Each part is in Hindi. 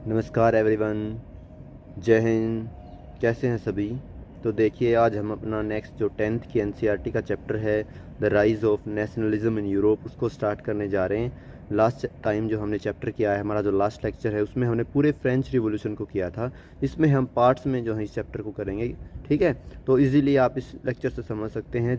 नमस्कार एवरीवन, जय हिंद। कैसे हैं सभी। तो देखिए, आज हम अपना नेक्स्ट जो 10th की एनसीईआरटी का चैप्टर है the rise of nationalism in Europe, उसको स्टार्ट करने जा रहे हैं। लास्ट टाइम जो हमने चैप्टर किया है, हमारा जो लास्ट लेक्चर है, उसमें हमने पूरे फ्रेंच रिवॉल्यूशन को किया था। इसमें हम पार्ट्स में जो है इस चैप्टर को करेंगे, ठीक है। तो इजीली आप इस लेक्चर से समझ सकते हैं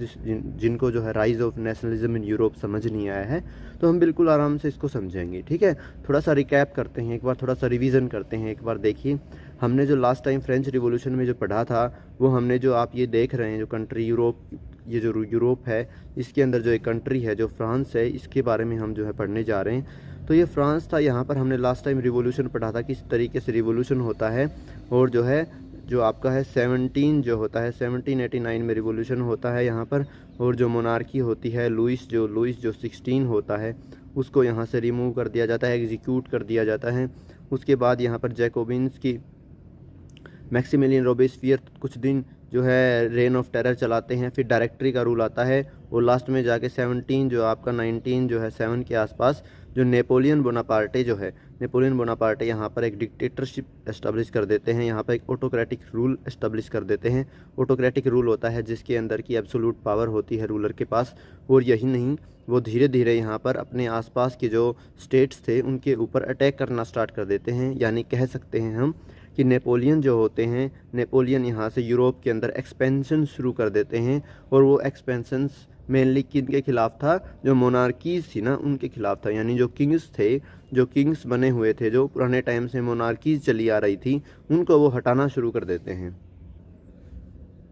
जिनको जो है rise of nationalism in Europe समझ नहीं आया है, तो हम बिल्कुल आराम से इसको समझेंगे, ठीक है। थोड़ा सा रिकैप करते हैं, एक बार थोड़ा सा रिवीजन करते हैं। एक बार देखिए, हमने जो लास्ट टाइम फ्रेंच रिवॉल्यूशन में जो पढ़ा था, वो हमने जो आप ये देख रहे हैं जो कंट्री यूरोप, ये जो यूरोप है, इसके अंदर जो एक कंट्री है जो फ्रांस है, इसके बारे में हम जो है पढ़ने जा रहे हैं। तो ये फ्रांस था। यहाँ पर हमने लास्ट टाइम रिवॉल्यूशन पढ़ा था, किस तरीके से रिवॉल्यूशन होता है, और जो है जो आपका है 17 जो होता है 1789 में रिवॉल्यूशन होता है यहाँ पर। और जो मोनार्की होती है, लुइस जो 16 होता है, उसको यहाँ से रिमूव कर दिया जाता है, एग्जीक्यूट कर दिया जाता है। उसके बाद यहाँ पर जैकोबिन्स की मैक्सिमिलियन रोबेस्पियर कुछ दिन जो है रेन ऑफ टेरर चलाते हैं, फिर डायरेक्टरी का रूल आता है, और लास्ट में जाके 17 जो आपका 19 जो है 7 के आसपास जो नेपोलियन बोनापार्टे जो है, नेपोलियन बोनापार्टे यहाँ पर एक डिक्टेटरशिप एस्टेब्लिश कर देते हैं, यहाँ पर एक ऑटोक्रेटिक रूल एस्टेब्लिश कर देते हैं। ऑटोक्रेटिक रूल होता है जिसके अंदर की एब्सोल्यूट पावर होती है रूलर के पास। और यही नहीं, वो धीरे धीरे यहाँ पर अपने आसपास के जो स्टेट्स थे उनके ऊपर अटैक करना स्टार्ट कर देते हैं। यानी कह सकते हैं हम कि नेपोलियन जो होते हैं, नेपोलियन यहाँ से यूरोप के अंदर एक्सपेंशन शुरू कर देते हैं। और वो एक्सपेंशंस मेनली किन के खिलाफ था, जो मोनार्कीज़ थी ना, उनके खिलाफ था। यानी जो किंग्स थे, जो किंग्स बने हुए थे, जो पुराने टाइम से मोनार्कीज़ चली आ रही थी, उनको वो हटाना शुरू कर देते हैं।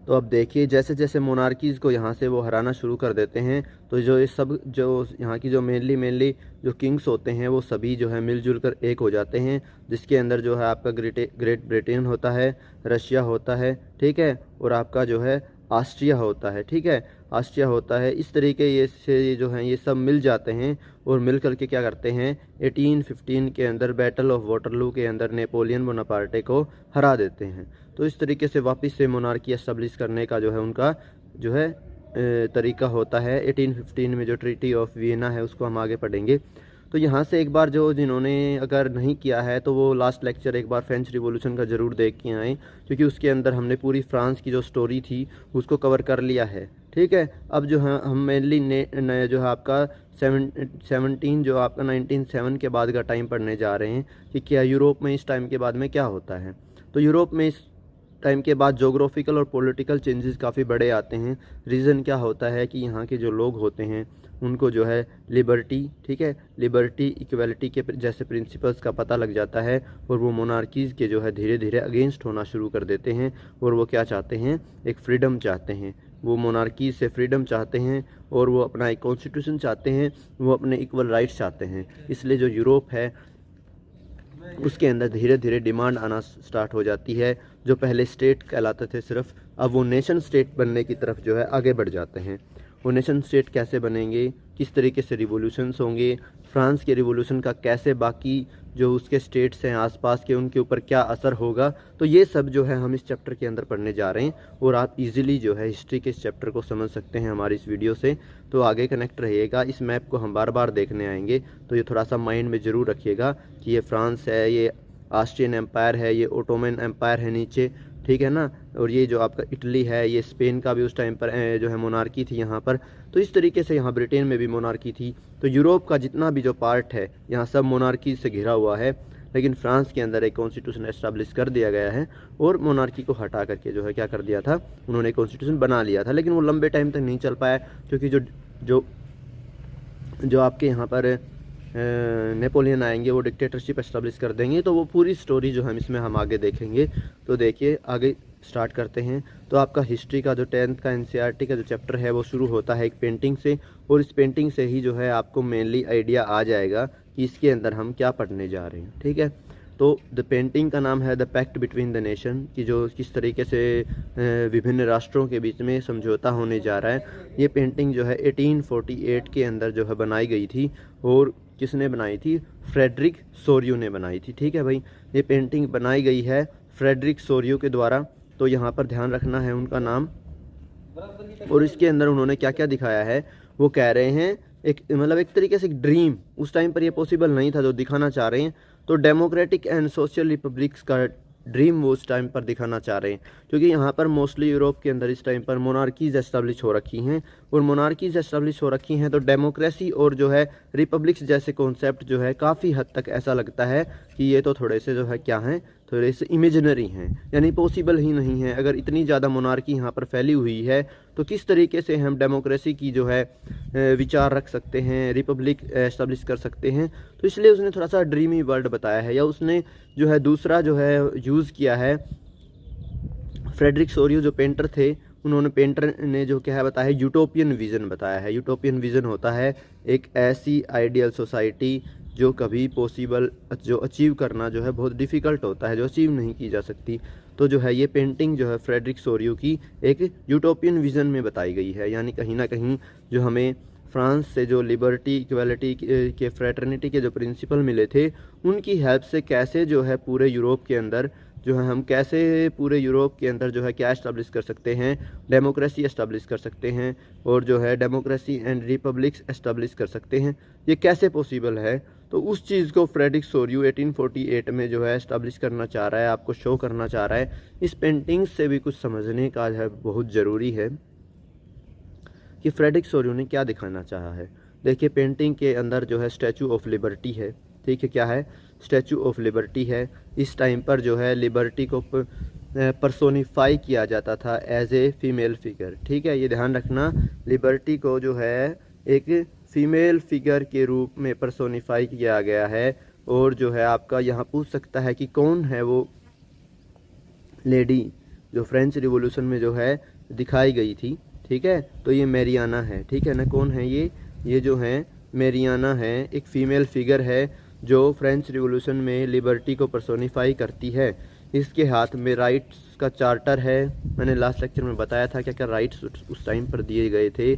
तो अब देखिए, जैसे जैसे मोनार्कीज़ को यहाँ से वो हराना शुरू कर देते हैं, तो जो ये सब जो यहाँ की जो मेनली जो किंग्स होते हैं, वो सभी जो है मिलजुल कर एक हो जाते हैं। जिसके अंदर जो है आपका ग्रेट ब्रिटेन होता है, रशिया होता है, ठीक है, और आपका जो है ऑस्ट्रिया होता है, ठीक है, ऑस्ट्रिया होता है। इस तरीके ये से जो हैं ये सब मिल जाते हैं, और मिल करके क्या करते हैं, 1815 के अंदर बैटल ऑफ वाटरलू के अंदर नेपोलियन बोनापार्टे को हरा देते हैं। तो इस तरीके से वापस से मोनार्की एस्टेब्लिश करने का जो है उनका जो है तरीका होता है। 1815 में जो ट्रीटी ऑफ वियना है, उसको हम आगे पढ़ेंगे। तो यहाँ से एक बार जो जिन्होंने अगर नहीं किया है, तो वो लास्ट लेक्चर एक बार फ्रेंच रिवॉल्यूशन का ज़रूर देख के आएँ, क्योंकि उसके अंदर हमने पूरी फ्रांस की जो स्टोरी थी उसको कवर कर लिया है, ठीक है। अब जो है हम मेनली जो है आपका 17 जो आपका 1907 के बाद का टाइम पढ़ने जा रहे हैं कि क्या यूरोप में इस टाइम के बाद में क्या होता है। तो यूरोप में इस टाइम के बाद जोग्राफिकल और पॉलिटिकल चेंजेस काफ़ी बड़े आते हैं। रीज़न क्या होता है कि यहाँ के जो लोग होते हैं उनको जो है लिबर्टी, ठीक है, लिबर्टी इक्वलिटी के जैसे प्रिंसिपल्स का पता लग जाता है, और वो मोनार्कीज़ के जो है धीरे धीरे अगेंस्ट होना शुरू कर देते हैं। और वो क्या चाहते हैं, एक फ्रीडम चाहते हैं, वो मोनार्की से फ्रीडम चाहते हैं, और वो अपना एक कॉन्स्टिट्यूशन चाहते हैं, वो अपने इक्वल राइट्स चाहते हैं। इसलिए जो यूरोप है उसके अंदर धीरे धीरे डिमांड आना स्टार्ट हो जाती है। जो पहले स्टेट कहलाते थे सिर्फ, अब वो नेशन स्टेट बनने की तरफ जो है आगे बढ़ जाते हैं। वो नेशन स्टेट कैसे बनेंगे, किस तरीके से रिवॉल्यूशंस होंगे, फ्रांस के रिवॉल्यूशन का कैसे बाकी जो उसके स्टेट्स हैं आसपास के, उनके ऊपर क्या असर होगा, तो ये सब जो है हम इस चैप्टर के अंदर पढ़ने जा रहे हैं। और आप इजीली जो है हिस्ट्री के इस चैप्टर को समझ सकते हैं हमारी इस वीडियो से। तो आगे कनेक्ट रहिएगा। इस मैप को हम बार बार देखने आएंगे, तो ये थोड़ा सा माइंड में ज़रूर रखिएगा कि ये फ्रांस है, ये ऑस्ट्रियन एम्पायर है, ये ओटोमन एम्पायर है नीचे, ठीक है ना, और ये जो आपका इटली है, ये स्पेन का भी उस टाइम पर जो है मोनार्की थी यहाँ पर। तो इस तरीके से यहाँ ब्रिटेन में भी मोनार्की थी। तो यूरोप का जितना भी जो पार्ट है यहाँ सब मोनार्की से घिरा हुआ है। लेकिन फ्रांस के अंदर एक कॉन्स्टिट्यूशन एस्टेब्लिश कर दिया गया है, और मोनार्की को हटा करके जो है क्या कर दिया था, उन्होंने कॉन्स्टिट्यूशन बना लिया था। लेकिन वो लंबे टाइम तक नहीं चल पाया, क्योंकि जो जो जो आपके यहाँ पर नेपोलियन आएंगे, वो डिक्टेटरशिप एस्टेब्लिश कर देंगे। तो वो पूरी स्टोरी जो हम इसमें हम आगे देखेंगे। तो देखिए, आगे स्टार्ट करते हैं। तो आपका हिस्ट्री का जो 10th का एनसीईआरटी का जो चैप्टर है, वो शुरू होता है एक पेंटिंग से, और इस पेंटिंग से ही जो है आपको मेनली आइडिया आ जाएगा कि इसके अंदर हम क्या पढ़ने जा रहे हैं, ठीक है। तो द पेंटिंग का नाम है the pact between the nation, कि जो किस तरीके से विभिन्न राष्ट्रों के बीच में समझौता होने जा रहा है। ये पेंटिंग जो है 1848 के अंदर जो है बनाई गई थी, और किसने बनाई थी, फ्रेडरिक सोरियो ने बनाई थी, ठीक है भाई। ये पेंटिंग बनाई गई है फ्रेडरिक सोरियो के द्वारा। तो यहाँ पर ध्यान रखना है उनका नाम। और इसके अंदर उन्होंने क्या क्या दिखाया है, वो कह रहे हैं एक मतलब एक तरीके से एक ड्रीम, उस टाइम पर ये पॉसिबल नहीं था जो दिखाना चाह रहे हैं। तो डेमोक्रेटिक एंड सोशल रिपब्लिक्स का ड्रीम वो उस टाइम पर दिखाना चाह रहे हैं, क्योंकि यहाँ पर मोस्टली यूरोप के अंदर इस टाइम पर मोनार्कीज़ एस्टेब्लिश हो रखी हैं, और मोनार्कीज़ एस्टेब्लिश हो रखी हैं तो डेमोक्रेसी और जो है रिपब्लिक्स जैसे कॉन्सेप्ट जो है काफ़ी हद तक ऐसा लगता है कि ये तो थोड़े से जो है क्या हैं, थोड़े से इमेजिनरी हैं, यानी पॉसिबल ही नहीं है। अगर इतनी ज़्यादा मोनार्की यहाँ पर फैली हुई है तो किस तरीके से हम डेमोक्रेसी की जो है विचार रख सकते हैं, रिपब्लिक एस्टेब्लिश कर सकते हैं। तो इसलिए उसने थोड़ा सा ड्रीमी वर्ल्ड बताया है, या उसने जो है दूसरा जो है यूज़ किया है। फ्रेडरिक सोरियो जो पेंटर थे, उन्होंने पेंटर ने जो क्या है बताया है, यूटोपियन विज़न बताया है। यूटोपियन विज़न होता है एक ऐसी आइडियल सोसाइटी जो कभी पॉसिबल, जो अचीव करना जो है बहुत डिफ़िकल्ट होता है, जो अचीव नहीं की जा सकती। तो जो है ये पेंटिंग जो है फ्रेडरिक सोरियो की एक यूटोपियन विज़न में बताई गई है, यानी कहीं ना कहीं जो हमें फ्रांस से जो लिबर्टी, इक्वालिटी के, फ्रेटर्निटी के जो प्रिंसिपल मिले थे, उनकी हेल्प से कैसे जो है पूरे यूरोप के अंदर जो है हम कैसे पूरे यूरोप के अंदर जो है क्या इस्टेब्लिश कर सकते हैं, डेमोक्रेसी इस्टेब्लिश कर सकते हैं, और जो है डेमोक्रेसी एंड रिपब्लिक्स इस्टेब्लिश कर सकते हैं, ये कैसे पॉसिबल है। तो उस चीज़ को फ्रेडरिक सोरियो 1848 में जो है इस्टेब्लिश करना चाह रहा है, आपको शो करना चाह रहा है। इस पेंटिंग से भी कुछ समझने का है बहुत ज़रूरी है कि फ्रेडरिक सोरियो ने क्या दिखाना चाहा है। देखिए पेंटिंग के अंदर जो है स्टैचू ऑफ लिबर्टी है, ठीक है, क्या है, स्टैचू ऑफ लिबर्टी है। इस टाइम पर जो है लिबर्टी को पर्सोनिफाई किया जाता था एज ए फीमेल फिगर, ठीक है, ये ध्यान रखना, लिबर्टी को जो है एक फीमेल फिगर के रूप में पर्सोनिफाई किया गया है। और जो है आपका यहाँ पूछ सकता है कि कौन है वो लेडी जो फ्रेंच रिवॉल्यूशन में जो है दिखाई गई थी, ठीक है, तो ये मैरियाना है, ठीक है ना। कौन है ये जो है मैरियाना है, एक फ़ीमेल फिगर है जो फ्रेंच रिवॉल्यूशन में लिबर्टी को पर्सोनिफाई करती है। इसके हाथ में राइट्स का चार्टर है, मैंने लास्ट लेक्चर में बताया था क्या क्या राइट्स उस टाइम पर दिए गए थे,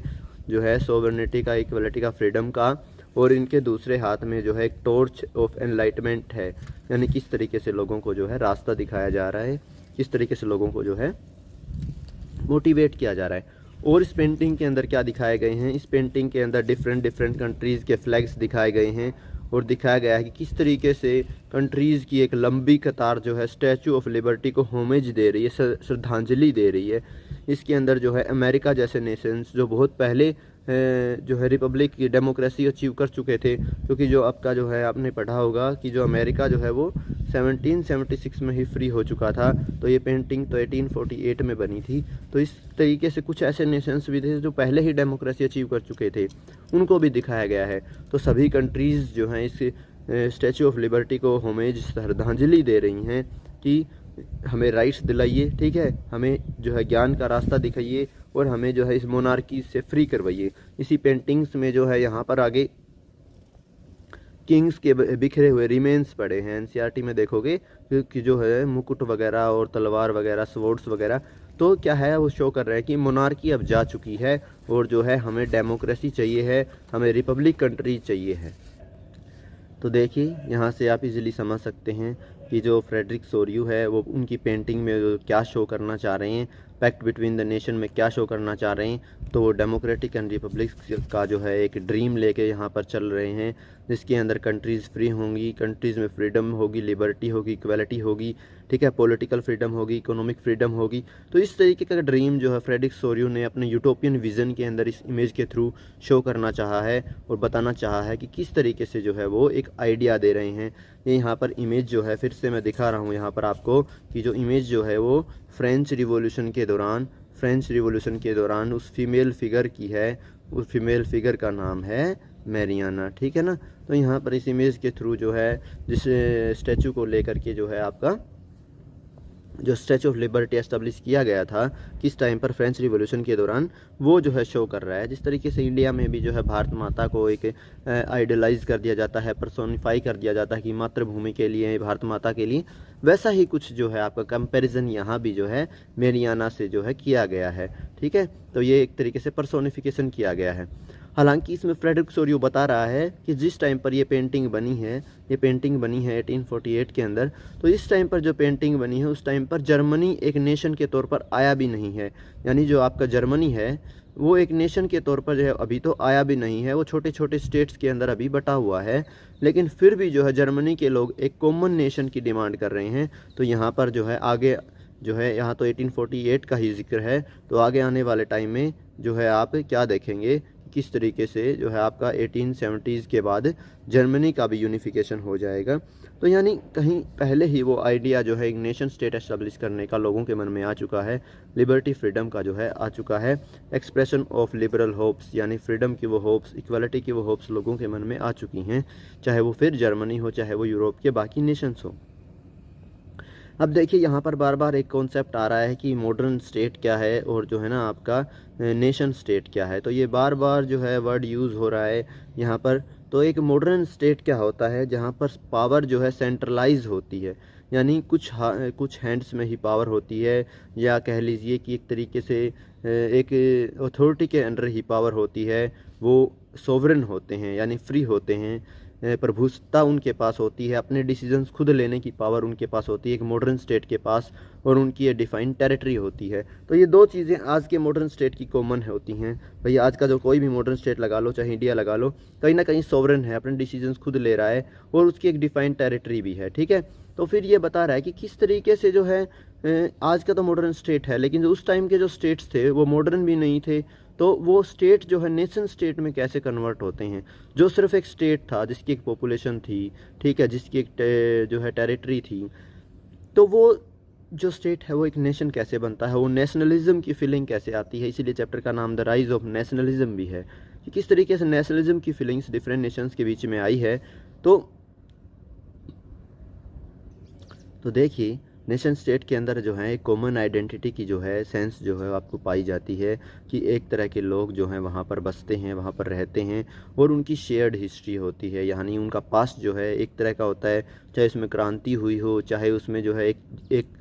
जो है सोवरेनिटी का, इक्वलिटी का, फ्रीडम का। और इनके दूसरे हाथ में जो है एक टॉर्च ऑफ एनलाइटमेंट है, यानी किस तरीके से लोगों को जो है रास्ता दिखाया जा रहा है, किस तरीके से लोगों को जो है मोटिवेट किया जा रहा है। और इस पेंटिंग के अंदर क्या दिखाए गए हैं, इस पेंटिंग के अंदर डिफरेंट कंट्रीज़ के फ्लैग्स दिखाए गए हैं, और दिखाया गया है कि किस तरीके से कंट्रीज़ की एक लंबी कतार जो है स्टैचू ऑफ लिबर्टी को होमेज दे रही है, श्रद्धांजलि दे रही है। इसके अंदर जो है अमेरिका जैसे नेशंस जो बहुत पहले जो है रिपब्लिक की डेमोक्रेसी अचीव कर चुके थे, क्योंकि जो आपका जो है आपने पढ़ा होगा कि जो अमेरिका जो है वो 1776 में ही फ्री हो चुका था। तो ये पेंटिंग तो 1848 में बनी थी। तो इस तरीके से कुछ ऐसे नेशंस भी थे जो पहले ही डेमोक्रेसी अचीव कर चुके थे, उनको भी दिखाया गया है। तो सभी कंट्रीज़ जो हैं इस स्टैचू ऑफ लिबर्टी को होमेज, श्रद्धांजलि दे रही हैं कि हमें राइट्स दिलाइए, ठीक है, हमें जो है ज्ञान का रास्ता दिखाइए, और हमें जो है इस मोनार्की से फ्री करवाइए। इसी पेंटिंग्स में जो है यहाँ पर आगे किंग्स के बिखरे हुए रिमेन्स पड़े हैं, एनसीईआरटी में देखोगे कि जो है मुकुट वगैरह और तलवार वगैरह, स्वॉर्ड्स वगैरह, तो क्या है वो शो कर रहे हैं कि मोनार्की अब जा चुकी है, और जो है हमें डेमोक्रेसी चाहिए है, हमें रिपब्लिक कंट्री चाहिए है। तो देखिए यहाँ से आप इजीली समझ सकते हैं कि जो फ्रेडरिक सोरियो है वो उनकी पेंटिंग में क्या शो करना चाह रहे हैं, पैक्ट बिटवीन द नेशन में क्या शो करना चाह रहे हैं। तो वो डेमोक्रेटिक एंड रिपब्लिक का जो है एक ड्रीम लेके यहाँ पर चल रहे हैं, जिसके अंदर कंट्रीज़ फ्री होंगी, कंट्रीज़ में फ्रीडम होगी, लिबर्टी होगी, इक्वलिटी होगी, ठीक है, पॉलिटिकल फ्रीडम होगी, इकोनॉमिक फ्रीडम होगी। तो इस तरीके का ड्रीम जो है फ्रेडरिक सोरियो ने अपने यूटोपियन विज़न के अंदर इस इमेज के थ्रू शो करना चाहा है, और बताना चाहा है कि किस तरीके से जो है वो एक आइडिया दे रहे हैं। ये यहाँ पर इमेज जो है फिर से मैं दिखा रहा हूँ यहाँ पर आपको कि जो इमेज जो है वो फ्रेंच रिवॉल्यूशन के दौरान उस फीमेल फिगर की है, उस फीमेल फिगर का नाम है मैरियाना, ठीक है ना। तो यहाँ पर इस इमेज के थ्रू जो है जिस स्टैचू को लेकर के जो है आपका जो स्टैचू ऑफ लिबर्टी एस्टेब्लिश किया गया था किस टाइम पर, फ्रेंच रिवॉल्यूशन के दौरान, वो जो है शो कर रहा है। जिस तरीके से इंडिया में भी जो है भारत माता को एक आइडलाइज कर दिया जाता है, पर्सोनिफाई कर दिया जाता है कि मातृभूमि के लिए, भारत माता के लिए, वैसा ही कुछ जो है आपका कंपैरिजन यहाँ भी जो है मैरियाना से जो है किया गया है, ठीक है। तो ये एक तरीके से पर्सोनिफिकेशन किया गया है। हालांकि इसमें फ्रेडरिक सोरियो बता रहा है कि जिस टाइम पर ये पेंटिंग बनी है 1848 के अंदर, तो इस टाइम पर जो पेंटिंग बनी है उस टाइम पर जर्मनी एक नेशन के तौर पर आया भी नहीं है। यानी जो आपका जर्मनी है, वो एक नेशन के तौर पर जो है अभी तो आया भी नहीं है, वो छोटे छोटे स्टेट्स के अंदर अभी बटा हुआ है, लेकिन फिर भी जो है जर्मनी के लोग एक कॉमन नेशन की डिमांड कर रहे हैं। तो यहाँ पर जो है आगे जो है, यहाँ तो 1848 का ही जिक्र है, तो आगे आने वाले टाइम में जो है आप क्या देखेंगे, किस तरीके से जो है आपका 1870s के बाद जर्मनी का भी यूनिफिकेशन हो जाएगा। तो यानी कहीं पहले ही वो आइडिया जो है एक नेशन स्टेट एस्टेब्लिश करने का लोगों के मन में आ चुका है, लिबर्टी फ्रीडम का जो है आ चुका है, एक्सप्रेशन ऑफ लिबरल होप्स, यानी फ्रीडम की वो होप्स, इक्वालिटी की वो होप्स लोगों के मन में आ चुकी हैं, चाहे वो फिर जर्मनी हो, चाहे वो यूरोप के बाकी नेशंस हो। अब देखिए यहाँ पर बार बार एक कॉन्सेप्ट आ रहा है कि मॉडर्न स्टेट क्या है और जो है ना आपका नेशन स्टेट क्या है, तो ये बार बार जो है वर्ड यूज़ हो रहा है यहाँ पर। तो एक मॉडर्न स्टेट क्या होता है, जहाँ पर पावर जो है सेंट्रलाइज होती है, यानी कुछ हैंड्स में ही पावर होती है, या कह लीजिए कि एक तरीके से एक अथॉरिटी के अंडर ही पावर होती है। वो सोवरेन होते हैं, यानी फ्री होते हैं, प्रभुसत्ता उनके पास होती है, अपने डिसीजंस खुद लेने की पावर उनके पास होती है एक मॉडर्न स्टेट के पास, और उनकी ये डिफाइंड टेरिटरी होती है। तो ये दो चीज़ें आज के मॉडर्न स्टेट की कॉमन होती हैं। भाई आज का जो कोई भी मॉडर्न स्टेट लगा लो, चाहे इंडिया लगा लो, कहीं ना कहीं सोवरेन है, अपने डिसीजंस खुद ले रहा है, और उसकी एक डिफाइंड टेरिटरी भी है। ठीक है, तो फिर ये बता रहा है कि किस तरीके से जो है आज का तो मॉडर्न स्टेट है, लेकिन उस टाइम के जो स्टेट्स थे वो मॉडर्न भी नहीं थे, तो वो स्टेट जो है नेशन स्टेट में कैसे कन्वर्ट होते हैं। जो सिर्फ एक स्टेट था, जिसकी एक पॉपुलेशन थी, ठीक है, जिसकी एक जो है टेरिटरी थी, तो वो जो स्टेट है वो एक नेशन कैसे बनता है, वो नेशनलिज्म की फीलिंग कैसे आती है। इसीलिए चैप्टर का नाम द राइज ऑफ नेशनलिज्म भी है, कि किस तरीके से नेशनलिज्म की फीलिंग्स डिफरेंट नेशंस के बीच में आई है। तो देखिए नेशन स्टेट के अंदर जो है एक कॉमन आइडेंटिटी की जो है सेंस जो है आपको पाई जाती है, कि एक तरह के लोग जो हैं वहाँ पर बसते हैं, वहाँ पर रहते हैं, और उनकी शेयर्ड हिस्ट्री होती है, यानी उनका पास्ट जो है एक तरह का होता है, चाहे उसमें क्रांति हुई हो, चाहे उसमें जो है एक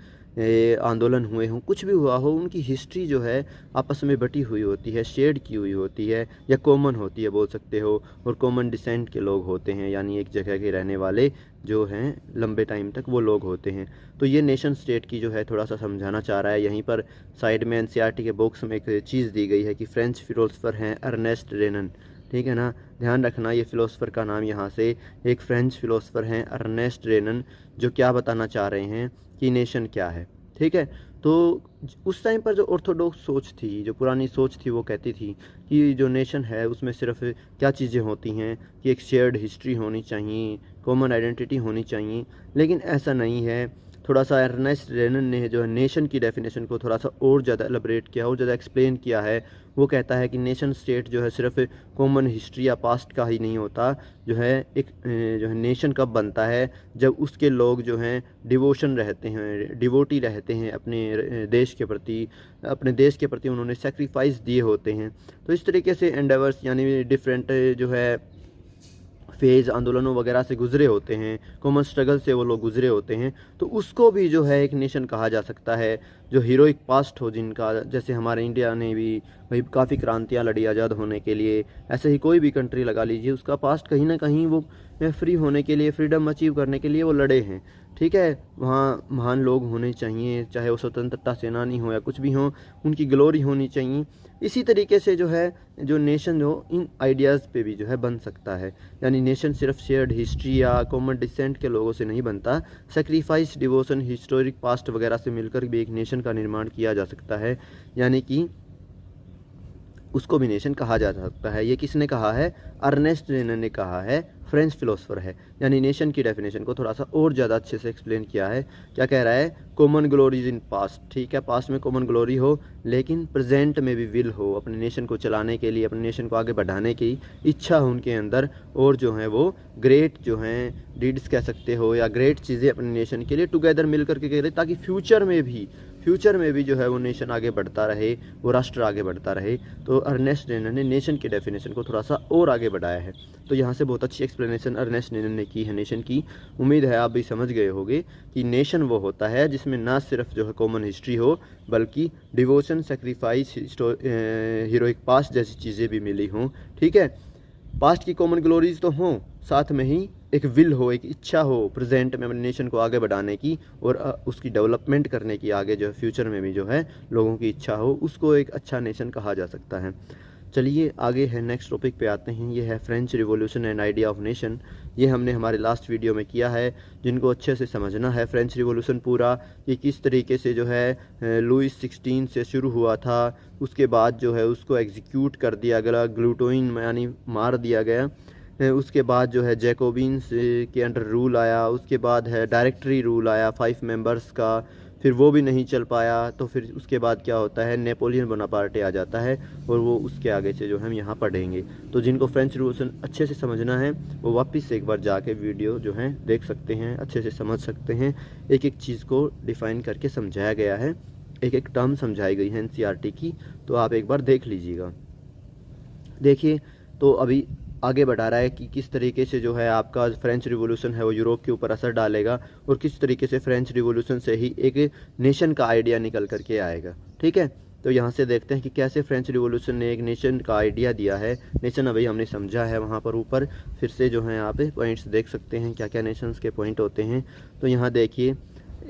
आंदोलन हुए हों, कुछ भी हुआ हो, उनकी हिस्ट्री जो है आपस में बटी हुई होती है, शेयर्ड की हुई होती है, या कॉमन होती है बोल सकते हो, और कॉमन डिसेंट के लोग होते हैं, यानी एक जगह के रहने वाले जो हैं लंबे टाइम तक वो लोग होते हैं। तो ये नेशन स्टेट की जो है थोड़ा सा समझाना चाह रहा है। यहीं पर साइड में एनसीईआरटी के बॉक्स में एक चीज़ दी गई है कि फ्रेंच फिलोसफर हैं अर्नेस्ट रेनन, ठीक है ना, ध्यान रखना ये फ़िलोसफर का नाम यहाँ से एक फ्रेंच फ़िलोसफर हैं अर्नेस्ट रेनन, जो क्या बताना चाह रहे हैं कि नेशन क्या है। ठीक है, तो उस टाइम पर जो ऑर्थोडॉक्स सोच थी, जो पुरानी सोच थी, वो कहती थी कि जो नेशन है उसमें सिर्फ क्या चीज़ें होती हैं कि एक शेयर्ड हिस्ट्री होनी चाहिए, कॉमन आइडेंटिटी होनी चाहिए, लेकिन ऐसा नहीं है। थोड़ा सा अर्नेस्ट रेनन ने जो है नेशन की डेफिनेशन को थोड़ा सा और ज़्यादा एलैबोरेट किया और ज़्यादा एक्सप्लेन किया है। वो कहता है कि नेशन स्टेट जो है सिर्फ कॉमन हिस्ट्री या पास्ट का ही नहीं होता, जो है एक जो है नेशन कब बनता है, जब उसके लोग जो हैं डिवोशन रहते हैं, डिवोटी रहते हैं अपने देश के प्रति, अपने देश के प्रति उन्होंने सेक्रीफाइस दिए होते हैं। तो इस तरीके से एंडेवर्स यानी डिफरेंट जो है फेज़ आंदोलनों वगैरह से गुजरे होते हैं, कॉमन स्ट्रगल से वो लोग गुजरे होते हैं, तो उसको भी जो है एक नेशन कहा जा सकता है, जो हीरोइक पास्ट हो जिनका, जैसे हमारे इंडिया ने भी भाई काफ़ी क्रांतियाँ लड़ी आज़ाद होने के लिए, ऐसे ही कोई भी कंट्री लगा लीजिए, उसका पास्ट कहीं ना कहीं वो फ्री होने के लिए, फ्रीडम अचीव करने के लिए वो लड़े हैं। ठीक है, वहाँ महान लोग होने चाहिए, चाहे वो स्वतंत्रता सेनानी हो या कुछ भी हो, उनकी ग्लोरी होनी चाहिए। इसी तरीके से जो है जो नेशन जो इन आइडियाज़ पे भी जो है बन सकता है, यानी नेशन सिर्फ शेयर्ड हिस्ट्री या कॉमन डिसेंट के लोगों से नहीं बनता, सेक्रीफाइस, डिवोशन, हिस्टोरिक पास्ट वगैरह से मिलकर भी एक नेशन का निर्माण किया जा सकता है, यानी कि उसको भी नेशन कहा जा सकता है। ये किसने कहा है? अर्नेस्ट रेनन ने कहा है, फ्रेंच फिलोसफर है। यानी नेशन की डेफिनेशन को थोड़ा सा और ज़्यादा अच्छे से एक्सप्लेन किया है। क्या कह रहा है? कॉमन ग्लोरीज इन पास्ट, ठीक है, पास्ट में कॉमन ग्लोरी हो, लेकिन प्रेजेंट में भी विल हो, अपने नेशन को चलाने के लिए, अपने नेशन को आगे बढ़ाने की इच्छा हो उनके अंदर, और जो है वो ग्रेट जो हैं डीड्स कह सकते हो या ग्रेट चीज़ें अपने नेशन के लिए टुगेदर मिल करके कह रहे, ताकि फ्यूचर में भी जो है वो नेशन आगे बढ़ता रहे, वो राष्ट्र आगे बढ़ता रहे। तो अर्नेस्ट रेनन ने नेशन की डेफिनेशन को थोड़ा सा और आगे बढ़ाया है। तो यहाँ से बहुत अच्छी एक्सप्लेनेशन अर्नेस्ट रेनन ने की है नेशन की। उम्मीद है आप भी समझ गए होंगे कि नेशन वो होता है जिसमें ना सिर्फ जो है कॉमन हिस्ट्री हो, बल्कि डिवोशन, सेक्रीफाइस, हीरोइक पास्ट जैसी चीज़ें भी मिली हों। ठीक है, पास्ट की कॉमन ग्लोरीज तो हों, साथ में ही एक विल हो, एक इच्छा हो प्रेजेंट में अपने नेशन को आगे बढ़ाने की और उसकी डेवलपमेंट करने की, आगे जो है फ्यूचर में भी जो है लोगों की इच्छा हो, उसको एक अच्छा नेशन कहा जा सकता है। चलिए आगे है, नेक्स्ट टॉपिक पे आते हैं। ये है French revolution and idea of nation. ये हमने हमारे लास्ट वीडियो में किया है। जिनको अच्छे से समझना है फ्रेंच रिवॉल्यूशन पूरा, ये किस तरीके से जो है लुइस 16 से शुरू हुआ था, उसके बाद जो है उसको एग्जीक्यूट कर दिया गया, ग्लूटोइन यानी मार दिया गया। उसके बाद जो है जैकोबिन्स के अंडर रूल आया, उसके बाद है डायरेक्टरी रूल आया 5 मेंबर्स का, फिर वो भी नहीं चल पाया, तो फिर उसके बाद क्या होता है, नेपोलियन बोनापार्टे आ जाता है, और वो उसके आगे से जो हम यहाँ पढ़ेंगे। तो जिनको फ्रेंच रिवॉल्यूशन अच्छे से समझना है वो वापस से एक बार जाके वीडियो जो है देख सकते हैं, अच्छे से समझ सकते हैं। एक एक चीज़ को डिफ़ाइन करके समझाया गया है, एक एक टर्म समझाई गई है एनसीईआरटी की, तो आप एक बार देख लीजिएगा। देखिए तो अभी आगे बढ़ा रहा है कि किस तरीके से जो है आपका फ्रेंच रिवॉल्यूशन है वो यूरोप के ऊपर असर डालेगा, और किस तरीके से फ्रेंच रिवॉल्यूशन से ही एक नेशन का आइडिया निकल करके आएगा। ठीक है, तो यहाँ से देखते हैं कि कैसे फ्रेंच रिवॉल्यूशन ने एक नेशन का आइडिया दिया है। नेशन अभी हमने समझा है, वहाँ पर ऊपर फिर से जो है आप पॉइंट्स देख सकते हैं क्या क्या नेशंस के पॉइंट होते हैं। तो यहाँ देखिए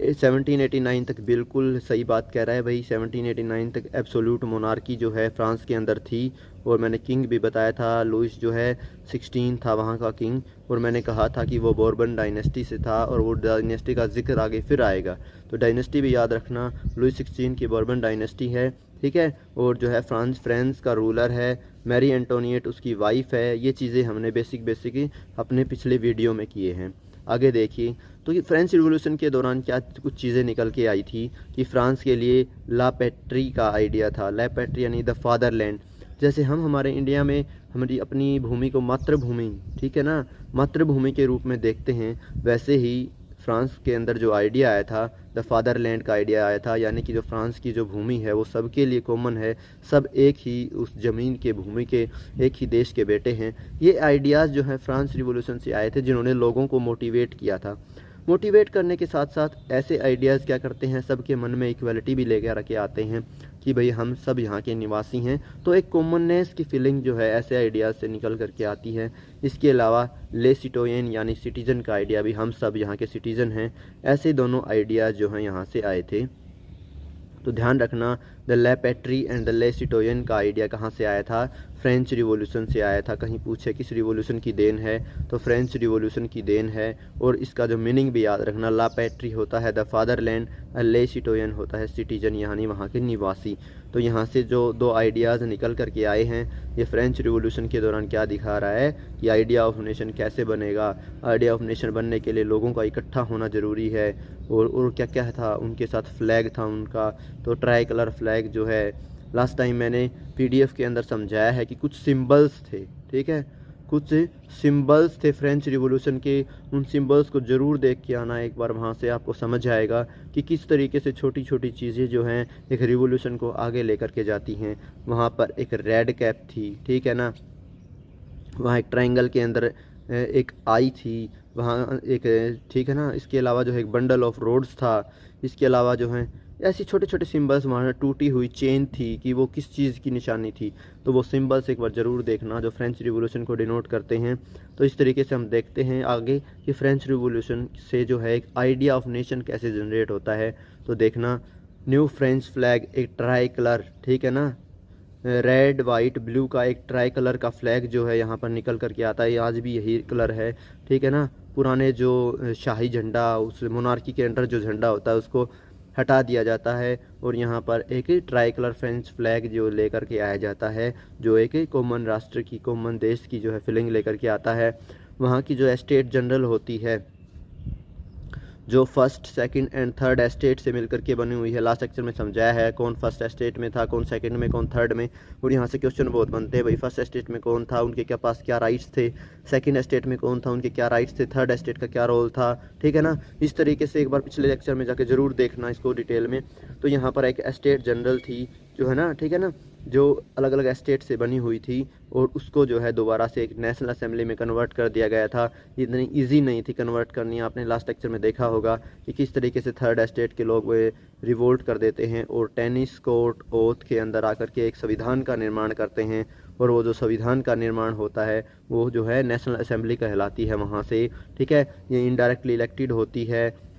1789 तक बिल्कुल सही बात कह रहा है भाई। 1789 तक एब्सोल्यूट मोनार्की जो है फ्रांस के अंदर थी, और मैंने किंग भी बताया था, लुइस जो है 16 था वहाँ का किंग, और मैंने कहा था कि वो बोर्बन डायनेस्टी से था, और वो डायनेस्टी का जिक्र आगे फिर आएगा, तो डायनेस्टी भी याद रखना। लुइस 16 की बोर्बन डायनेस्टी है, ठीक है, और जो है फ्रांस का रूलर है, मैरी एंटोनिएट उसकी वाइफ है। ये चीज़ें हमने बेसिक अपने पिछले वीडियो में किए हैं। आगे देखिए, तो ये फ्रेंच रिवॉल्यूशन के दौरान क्या कुछ चीज़ें निकल के आई थी कि फ्रांस के लिए ला पैट्री का आइडिया था। ला पैट्री यानी द फादरलैंड। जैसे हम हमारे इंडिया में हमारी अपनी भूमि को मातृभूमि, ठीक है ना, मातृभूमि के रूप में देखते हैं, वैसे ही फ्रांस के अंदर जो आइडिया आया था, द फादरलैंड का आइडिया आया था, यानी कि जो फ्रांस की जो भूमि है वो सबके लिए कॉमन है, सब एक ही उस ज़मीन के भूमि के एक ही देश के बेटे हैं। ये आइडियाज़ जो है फ्रांस रिवॉल्यूशन से आए थे, जिन्होंने लोगों को मोटिवेट किया था। मोटिवेट करने के साथ साथ ऐसे आइडियाज़ क्या करते हैं, सबके मन में इक्वलिटी भी लेकर रखे आते हैं कि भाई हम सब यहाँ के निवासी हैं, तो एक कॉमननेस की फीलिंग जो है ऐसे आइडियाज़ से निकल करके आती है। इसके अलावा ले सिटोयन यानी सिटीज़न का आइडिया भी, हम सब यहाँ के सिटीज़न हैं, ऐसे दोनों आइडियाज़ जो हैं यहाँ से आए थे। तो ध्यान रखना, द ले पैट्री एंड द ले सिटोयन का आइडिया कहाँ से आया था, फ्रेंच रिवॉल्यूशन से आया था। कहीं पूछे किस रिवॉल्यूशन की देन है, तो फ्रेंच रिवॉल्यूशन की देन है। और इसका जो मीनिंग भी याद रखना, ला पैट्री होता है द फादरलैंड, ले सिटोयन होता है सिटीजन यानी वहाँ के निवासी। तो यहाँ से जो दो आइडियाज़ निकल करके आए हैं, ये फ्रेंच रिवॉल्यूशन के दौरान क्या दिखा रहा है कि आइडिया ऑफ नेशन कैसे बनेगा। आइडिया ऑफ नेशन बनने के लिए लोगों का इकट्ठा होना ज़रूरी है, और क्या क्या था उनके साथ, फ्लैग था उनका, तो ट्राई कलर फ्लैग जो है लास्ट टाइम मैंने पीडीएफ के अंदर समझाया है कि कुछ सिंबल्स थे, ठीक है, कुछ सिंबल्स थे फ्रेंच रिवॉल्यूशन के। उन सिंबल्स को ज़रूर देख के आना एक बार, वहाँ से आपको समझ आएगा कि किस तरीके से छोटी छोटी चीज़ें जो हैं एक रिवॉल्यूशन को आगे लेकर के जाती हैं। वहाँ पर एक रेड कैप थी, ठीक है ना, वहाँ एक ट्रायंगल के अंदर एक आई थी, वहाँ एक, ठीक है ना, इसके अलावा जो है एक बंडल ऑफ रोड्स था। इसके अलावा जो है ऐसी छोटे छोटे सिंबल्स, वहाँ टूटी हुई चेन थी कि वो किस चीज़ की निशानी थी, तो वो सिंबल्स एक बार ज़रूर देखना जो फ्रेंच रिवॉल्यूशन को डिनोट करते हैं। तो इस तरीके से हम देखते हैं आगे कि फ्रेंच रिवॉल्यूशन से जो है एक आइडिया ऑफ नेशन कैसे जनरेट होता है। तो देखना, न्यू फ्रेंच फ्लैग, एक ट्राई कलर, ठीक है ना, रेड वाइट ब्लू का एक ट्राई कलर का फ्लैग जो है यहाँ पर निकल करके आता है। आज भी यही कलर है, ठीक है ना। पुराने जो शाही झंडा, उस मोनार्की के अंडर जो झंडा होता है उसको हटा दिया जाता है, और यहाँ पर एक ट्राई कलर फ्रेंच फ्लैग जो लेकर के आया जाता है, जो एक कॉमन राष्ट्र की, कॉमन देश की जो है फीलिंग लेकर के आता है। वहाँ की जो स्टेट जनरल होती है, जो first second and third estate से मिलकर के बनी हुई है, लास्ट लेक्चर में समझाया है कौन फर्स्ट एस्टेट में था, कौन सेकंड में, कौन थर्ड में। और यहाँ से क्वेश्चन बहुत बनते हैं भाई, फर्स्ट एस्टेट में कौन था, उनके क्या पास क्या राइट्स थे, सेकंड एस्टेट में कौन था, उनके क्या राइट्स थे, थर्ड एस्टेट का क्या रोल था, ठीक है ना। इस तरीके से एक बार पिछले लेक्चर में जाके ज़रूर देखना इसको डिटेल में। तो यहाँ पर एक एस्टेट जनरल थी जो है ना, ठीक है ना, जो अलग अलग एस्टेट से बनी हुई थी, और उसको जो है दोबारा से एक नेशनल असेंबली में कन्वर्ट कर दिया गया था। इतनी इजी नहीं थी कन्वर्ट करनी, आपने लास्ट लेक्चर में देखा होगा कि किस तरीके से थर्ड एस्टेट के लोग वे रिवोल्ट कर देते हैं और टेनिस कोर्ट ओथ के अंदर आकर के एक संविधान का निर्माण करते हैं, और वो जो संविधान का निर्माण होता है वो जो है नेशनल असेंबली कहलाती है वहाँ से, ठीक है। ये इनडायरेक्टली इलेक्टेड होती है।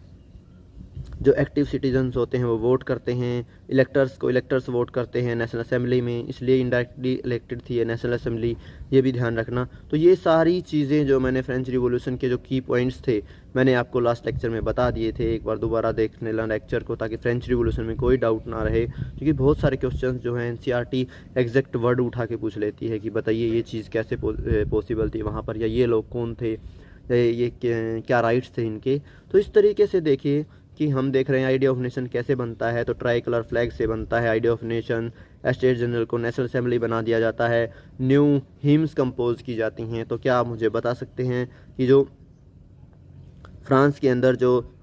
जो एक्टिव सिटीजन्स होते हैं वो वोट करते हैं, इलेक्टर्स वोट करते हैं नेशनल असेंबली में, इसलिए इनडायरेक्टली इलेक्टेड थी ये नेशनल असेंबली, ये भी ध्यान रखना। तो ये सारी चीज़ें जो मैंने फ्रेंच रिवॉल्यूशन के जो की पॉइंट्स थे मैंने आपको लास्ट लेक्चर में बता दिए थे। एक बार दोबारा देखने ला लेक्चर को, ताकि फ्रेंच रिवॉल्यूशन में कोई डाउट ना रहे, क्योंकि बहुत सारे क्वेश्चंस जो हैं एनसीईआरटी एग्जैक्ट वर्ड उठा के पूछ लेती है कि बताइए ये चीज़ कैसे पॉसिबल थी वहाँ पर, या ये लोग कौन थे, या ये क्या राइट्स थे इनके। तो इस तरीके से देखिए कि हम देख रहे हैं आइडिया ऑफ नेशन कैसे बनता है। तो ट्राई कलर फ्लैग से बनता है idea of nation. State general को नेशनल असेंबली बना दिया जाता है। न्यू हिम्स कंपोज की जाती हैं। तो क्या आप मुझे बता सकते हैं कि जो फ्रांस के अंदर जो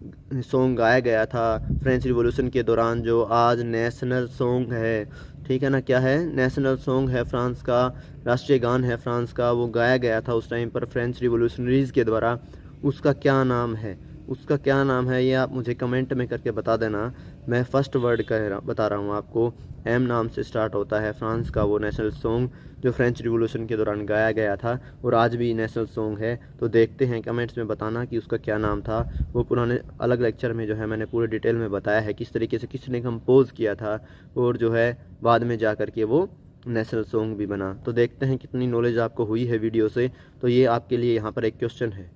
सॉन्ग गाया गया था फ्रेंच रिवॉल्यूशन के दौरान, जो आज नेशनल सॉन्ग है, ठीक है ना, क्या है, नेशनल सॉन्ग है फ्रांस का, राष्ट्रीय गान है फ्रांस का, वो गाया गया था उस टाइम पर फ्रेंच रिवॉल्यूशनरीज के द्वारा, उसका क्या नाम है? उसका क्या नाम है ये आप मुझे कमेंट में करके बता देना। मैं फर्स्ट वर्ड बता रहा हूँ आपको, एम नाम से स्टार्ट होता है फ्रांस का वो नेशनल सॉन्ग जो फ्रेंच रिवॉल्यूशन के दौरान गाया गया था और आज भी नेशनल सॉन्ग है। तो देखते हैं, कमेंट्स में बताना कि उसका क्या नाम था। वो पुराने अलग लेक्चर में जो है मैंने पूरे डिटेल में बताया है किस तरीके से किसने कंपोज किया था, और जो है बाद में जा कर के वो नेशनल सॉन्ग भी बना। तो देखते हैं कितनी नॉलेज आपको हुई है वीडियो से। तो ये आपके लिए यहाँ पर एक क्वेश्चन है।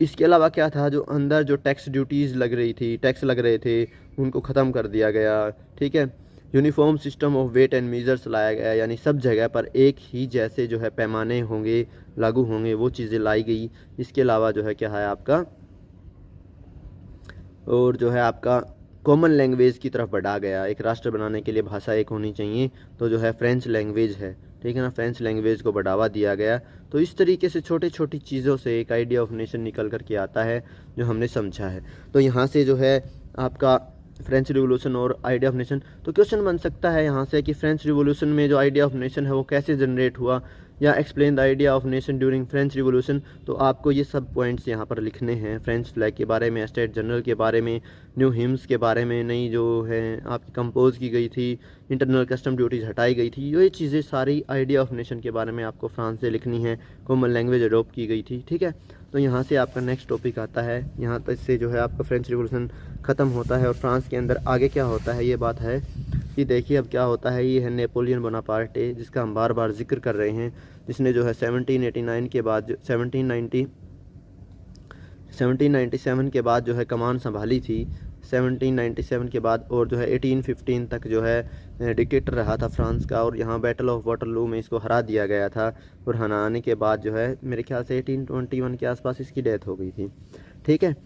इसके अलावा क्या था, जो अंदर जो टैक्स ड्यूटीज़ लग रही थी, टैक्स लग रहे थे, उनको ख़त्म कर दिया गया, ठीक है। Uniform system of weight and measures लाया गया, यानी सब जगह पर एक ही जैसे जो है पैमाने होंगे, लागू होंगे, वो चीज़ें लाई गई। इसके अलावा जो है क्या है आपका, और जो है आपका कॉमन लैंग्वेज की तरफ बढ़ा गया। एक राष्ट्र बनाने के लिए भाषा एक होनी चाहिए, तो जो है फ्रेंच लैंग्वेज है, ठीक है ना, फ्रेंच लैंग्वेज को बढ़ावा दिया गया। तो इस तरीके से छोटी छोटी चीज़ों से एक आइडिया ऑफ नेशन निकल करके आता है जो हमने समझा है। तो यहाँ से जो है आपका फ्रेंच रिवॉल्यूशन और आइडिया ऑफ नेशन, तो क्वेश्चन बन सकता है यहाँ से कि फ्रेंच रिवॉल्यूशन में जो आइडिया ऑफ नेशन है वो कैसे जनरेट हुआ, या explain the idea of nation during French revolution. तो आपको ये सब पॉइंट्स यहाँ पर लिखने हैं, फ्रेंच फ्लैग के बारे में, स्टेट जनरल के बारे में, न्यू हिम्स के बारे में, नई जो है आपकी कंपोज की गई थी, इंटरनल कस्टम ड्यूटीज़ हटाई गई थी, ये चीज़ें सारी आइडिया ऑफ नेशन के बारे में आपको फ्रांस से लिखनी है। कॉमन लैंग्वेज अडोप्ट की गई थी, ठीक है। तो यहाँ से आपका नेक्स्ट टॉपिक आता है, यहाँ तक से जो है आपका फ्रेंच रिवॉल्यूशन ख़त्म होता है और फ्रांस के अंदर आगे क्या होता है ये बात है कि देखिए अब क्या होता है। ये है नेपोलियन बोनापार्टे, जिसका हम बार बार जिक्र कर रहे हैं, जिसने जो है 1789 के बाद 1797 के बाद जो है कमान संभाली थी, 1797 के बाद, और जो है 1815 तक जो है डिक्टेटर रहा था फ्रांस का। और यहाँ बैटल ऑफ वाटरलू में इसको हरा दिया गया था, और हराने के बाद जो है मेरे ख्याल से 1821 के आसपास इसकी डेथ हो गई थी, ठीक है।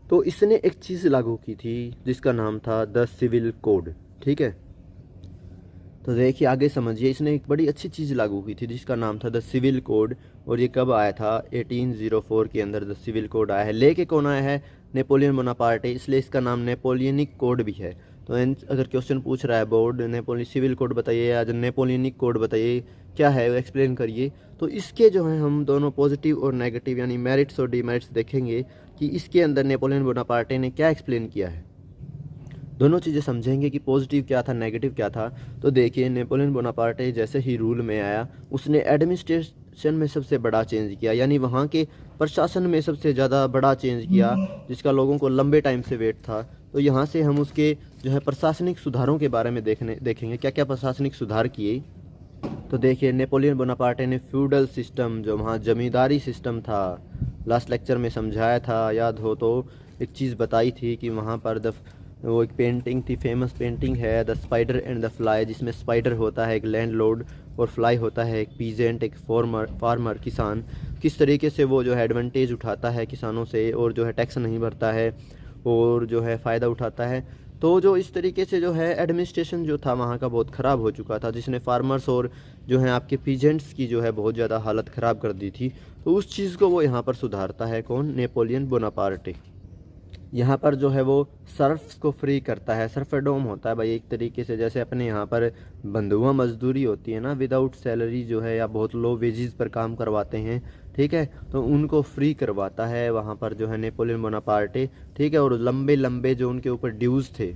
तो इसने एक चीज़ लागू की थी जिसका नाम था द सिविल कोड, ठीक है। तो देखिए आगे समझिए, इसने एक बड़ी अच्छी चीज़ लागू की थी जिसका नाम था द सिविल कोड। और ये कब आया था? 1804 के अंदर द सिविल कोड आया है। लेके कौन आया है? नेपोलियन बोनापार्टे, इसलिए इसका नाम नेपोलियनिक कोड भी है। तो अगर क्वेश्चन पूछ रहा है बोर्ड, नेपोलियन सिविल कोड बताइए या नेपोलियनिक कोड बताइए, क्या है वो एक्सप्लेन करिए। तो इसके जो है हम दोनों पॉजिटिव और नेगेटिव यानी मेरिट्स और डिमेरिट्स देखेंगे कि इसके अंदर नेपोलियन बोनापार्टे ने क्या एक्सप्लेन किया है। दोनों चीज़ें समझेंगे कि पॉजिटिव क्या था, नेगेटिव क्या था। तो देखिए नेपोलियन बोनापार्टे जैसे ही रूल में आया, उसने एडमिनिस्ट्रेशन में सबसे बड़ा चेंज किया, यानी वहाँ के प्रशासन में सबसे ज़्यादा बड़ा चेंज किया, जिसका लोगों को लंबे टाइम से वेट था। तो यहाँ से हम उसके जो है प्रशासनिक सुधारों के बारे में देखेंगे क्या क्या प्रशासनिक सुधार किए। तो देखिए नेपोलियन बोनापार्टे ने फ्यूडल सिस्टम, जो वहाँ जमींदारी सिस्टम था, लास्ट लेक्चर में समझाया था, याद हो तो एक चीज़ बताई थी कि वहाँ पर वो एक पेंटिंग थी, फेमस पेंटिंग है the spider and the fly, जिसमें स्पाइडर होता है एक लैंडलॉर्ड और फ्लाई होता है एक पीजेंट, एक फार्मर किसान। किस तरीके से वो जो है एडवांटेज उठाता है किसानों से और जो है टैक्स नहीं भरता है और जो है फ़ायदा उठाता है। तो जो इस तरीके से जो है एडमिनिस्ट्रेशन जो था वहाँ का बहुत ख़राब हो चुका था, जिसने फार्मर्स और जो है आपके पीजेंट्स की जो है बहुत ज़्यादा हालत ख़राब कर दी थी। तो उस चीज़ को वो यहाँ पर सुधारता है कौन? Napoleon Bonaparte. यहाँ पर जो है वो सर्फ्स को फ्री करता है, सर्फेडोम होता है भाई एक तरीके से, जैसे अपने यहाँ पर बंधुआ मजदूरी होती है ना, विदाउट सैलरी जो है या बहुत लो वेजेस पर काम करवाते हैं, ठीक है। तो उनको फ्री करवाता है वहाँ पर जो है नेपोलियन बोनापार्टे, ठीक है। और लंबे लंबे जो उनके ऊपर ड्यूज़ थे,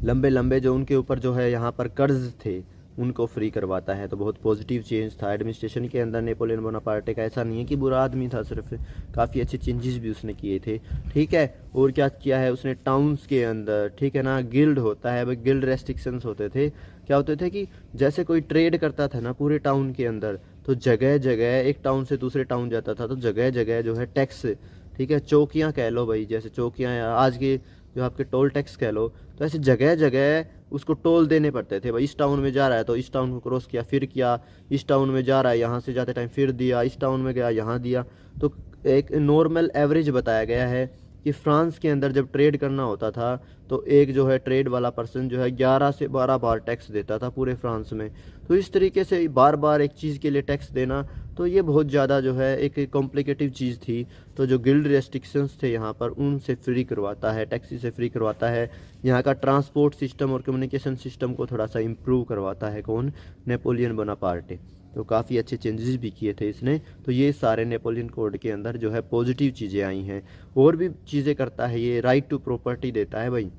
लंबे लंबे जो उनके ऊपर जो है यहाँ पर कर्ज थे, उनको फ्री करवाता है। तो बहुत पॉजिटिव चेंज था एडमिनिस्ट्रेशन के अंदर नेपोलियन बोनापार्टे का। ऐसा नहीं है कि बुरा आदमी था सिर्फ, काफ़ी अच्छे चेंजेस भी उसने किए थे, ठीक है। और क्या किया है उसने टाउन्स के अंदर, ठीक है ना, गिल्ड होता है भाई, गिल्ड रेस्ट्रिक्शंस होते थे। क्या होते थे कि जैसे कोई ट्रेड करता था ना पूरे टाउन के अंदर, तो जगह जगह एक टाउन से दूसरे टाउन जाता था तो जगह जगह जो है टैक्स, ठीक है, चौकियाँ कह लो भाई, जैसे चौकियाँ या आज के जो आपके टोल टैक्स कह लो, तो ऐसे जगह जगह उसको टोल देने पड़ते थे भाई। इस टाउन में जा रहा है तो इस टाउन को क्रॉस किया फिर किया, इस टाउन में जा रहा है यहाँ से जाते टाइम फिर दिया, इस टाउन में गया यहाँ दिया। तो एक नॉर्मल एवरेज बताया गया है कि फ्रांस के अंदर जब ट्रेड करना होता था तो एक जो है ट्रेड वाला पर्सन जो है 11 से 12 बार टैक्स देता था पूरे फ्रांस में। तो इस तरीके से बार बार एक चीज़ के लिए टैक्स देना, तो ये बहुत ज़्यादा जो है एक कॉम्प्लिकेटिव चीज़ थी। तो जो गिल्ड रेस्ट्रिक्शंस थे यहाँ पर उनसे फ्री करवाता है, टैक्सी से फ्री करवाता है। यहाँ का ट्रांसपोर्ट सिस्टम और कम्युनिकेशन सिस्टम को थोड़ा सा इम्प्रूव करवाता है कौन, नेपोलियन बोनापार्टे। तो काफ़ी अच्छे चेंजेस भी किए थे इसने। तो ये सारे नेपोलियन कोड के अंदर जो है पॉजिटिव चीज़ें आई हैं। और भी चीज़ें करता है ये, राइट टू प्रॉपर्टी देता है भाई,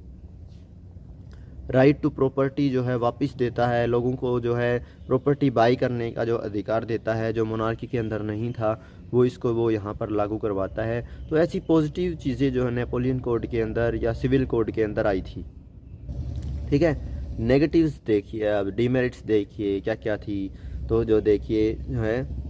राइट टू प्रॉपर्टी जो है वापस देता है लोगों को, जो है प्रॉपर्टी बाई करने का जो अधिकार देता है जो मोनार्की के अंदर नहीं था, वो इसको वो यहाँ पर लागू करवाता है। तो ऐसी पॉजिटिव चीज़ें जो है नेपोलियन कोड के अंदर या सिविल कोड के अंदर आई थी, ठीक है। नेगेटिव्स देखिए, अब डीमेरिट्स देखिए क्या क्या थी। तो जो देखिए जो है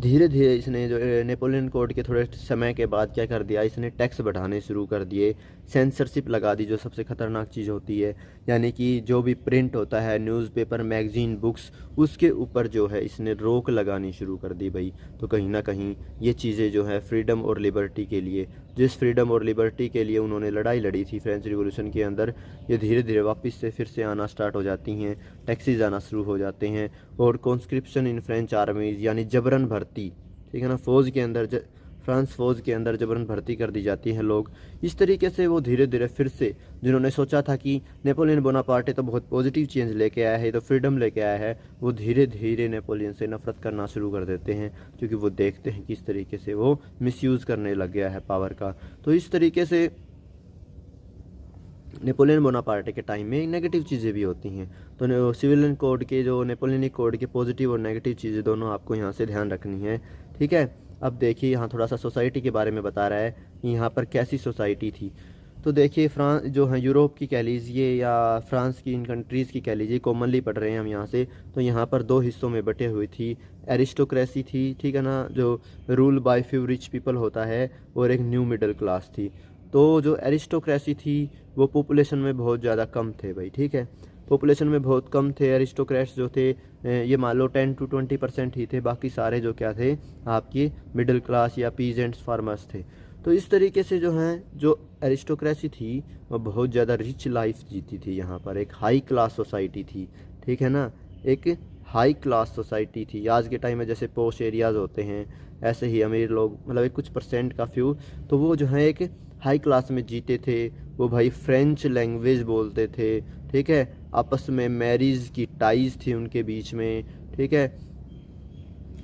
धीरे धीरे इसने जो नेपोलियन कोड के थोड़े समय के बाद क्या कर दिया, इसने टैक्स बढ़ाने शुरू कर दिए, सेंसरशिप लगा दी, जो सबसे ख़तरनाक चीज़ होती है। यानी कि जो भी प्रिंट होता है न्यूज़पेपर, मैगज़ीन, बुक्स, उसके ऊपर जो है इसने रोक लगानी शुरू कर दी भाई। तो कहीं ना कहीं ये चीज़ें जो है फ्रीडम और लिबर्टी के लिए, जिस फ्रीडम और लिबर्टी के लिए उन्होंने लड़ाई लड़ी थी फ्रेंच रिवॉल्यूशन के अंदर, ये धीरे धीरे वापस से फिर से आना स्टार्ट हो जाती हैं, टैक्सीज आना शुरू हो जाते हैं। और कॉन्स्क्रिप्शन इन फ्रेंच आर्मीज़ यानी जबरन भर्ती, ठीक है ना, फ़ौज के अंदर फ्रांस फ़ौज के अंदर जबरन भर्ती कर दी जाती हैं लोग। इस तरीके से वो धीरे धीरे फिर से, जिन्होंने सोचा था कि नेपोलियन बोनापार्टे तो बहुत पॉजिटिव चेंज लेके आया है, तो फ्रीडम लेके आया है, वो धीरे धीरे नेपोलियन से नफरत करना शुरू कर देते हैं, क्योंकि वो देखते हैं किस तरीके से वो मिसयूज़ करने लग गया है पावर का। तो इस तरीके से नेपोलियन बोनापार्टे के टाइम में नेगेटिव चीज़ें भी होती हैं। तो सिविलियन कोड के, जो नेपोलियनिक कोड के पॉजिटिव और नेगेटिव चीज़ें दोनों आपको यहाँ से ध्यान रखनी है, ठीक है। अब देखिए यहाँ थोड़ा सा सोसाइटी के बारे में बता रहा है कि यहाँ पर कैसी सोसाइटी थी। तो देखिए फ्रांस जो है यूरोप की कह लीजिए या फ्रांस की, इन कंट्रीज़ की कह लीजिए, कॉमनली पढ़ रहे हैं हम यहाँ से। तो यहाँ पर दो हिस्सों में बटे हुई थी, एरिस्टोक्रेसी थी, ठीक है ना, जो rule by few rich people होता है, और एक न्यू मिडिल क्लास थी। तो जो एरिस्टोक्रेसी थी वो पॉपुलेशन में बहुत ज़्यादा कम थे भाई, ठीक है, पॉपुलेशन में बहुत कम थे। एरिस्टोक्रेट्स जो थे ये मान लो 10 to 20% ही थे, बाकी सारे जो क्या थे आपकी मिडिल क्लास या पीजेंट्स, फार्मर्स थे। तो इस तरीके से जो हैं, जो एरिस्टोक्रेसी थी वो बहुत ज़्यादा रिच लाइफ जीती थी, यहाँ पर एक हाई क्लास सोसाइटी थी, ठीक है ना, एक हाई क्लास सोसाइटी थी। आज के टाइम में जैसे पोश एरियाज़ होते हैं, ऐसे ही अमीर लोग, मतलब एक कुछ परसेंट का फ्यू, तो वो जो है एक हाई क्लास में जीते थे। वो भाई फ्रेंच लैंग्वेज बोलते थे, ठीक है, आपस में मैरिज की टाइज थी उनके बीच में, ठीक है,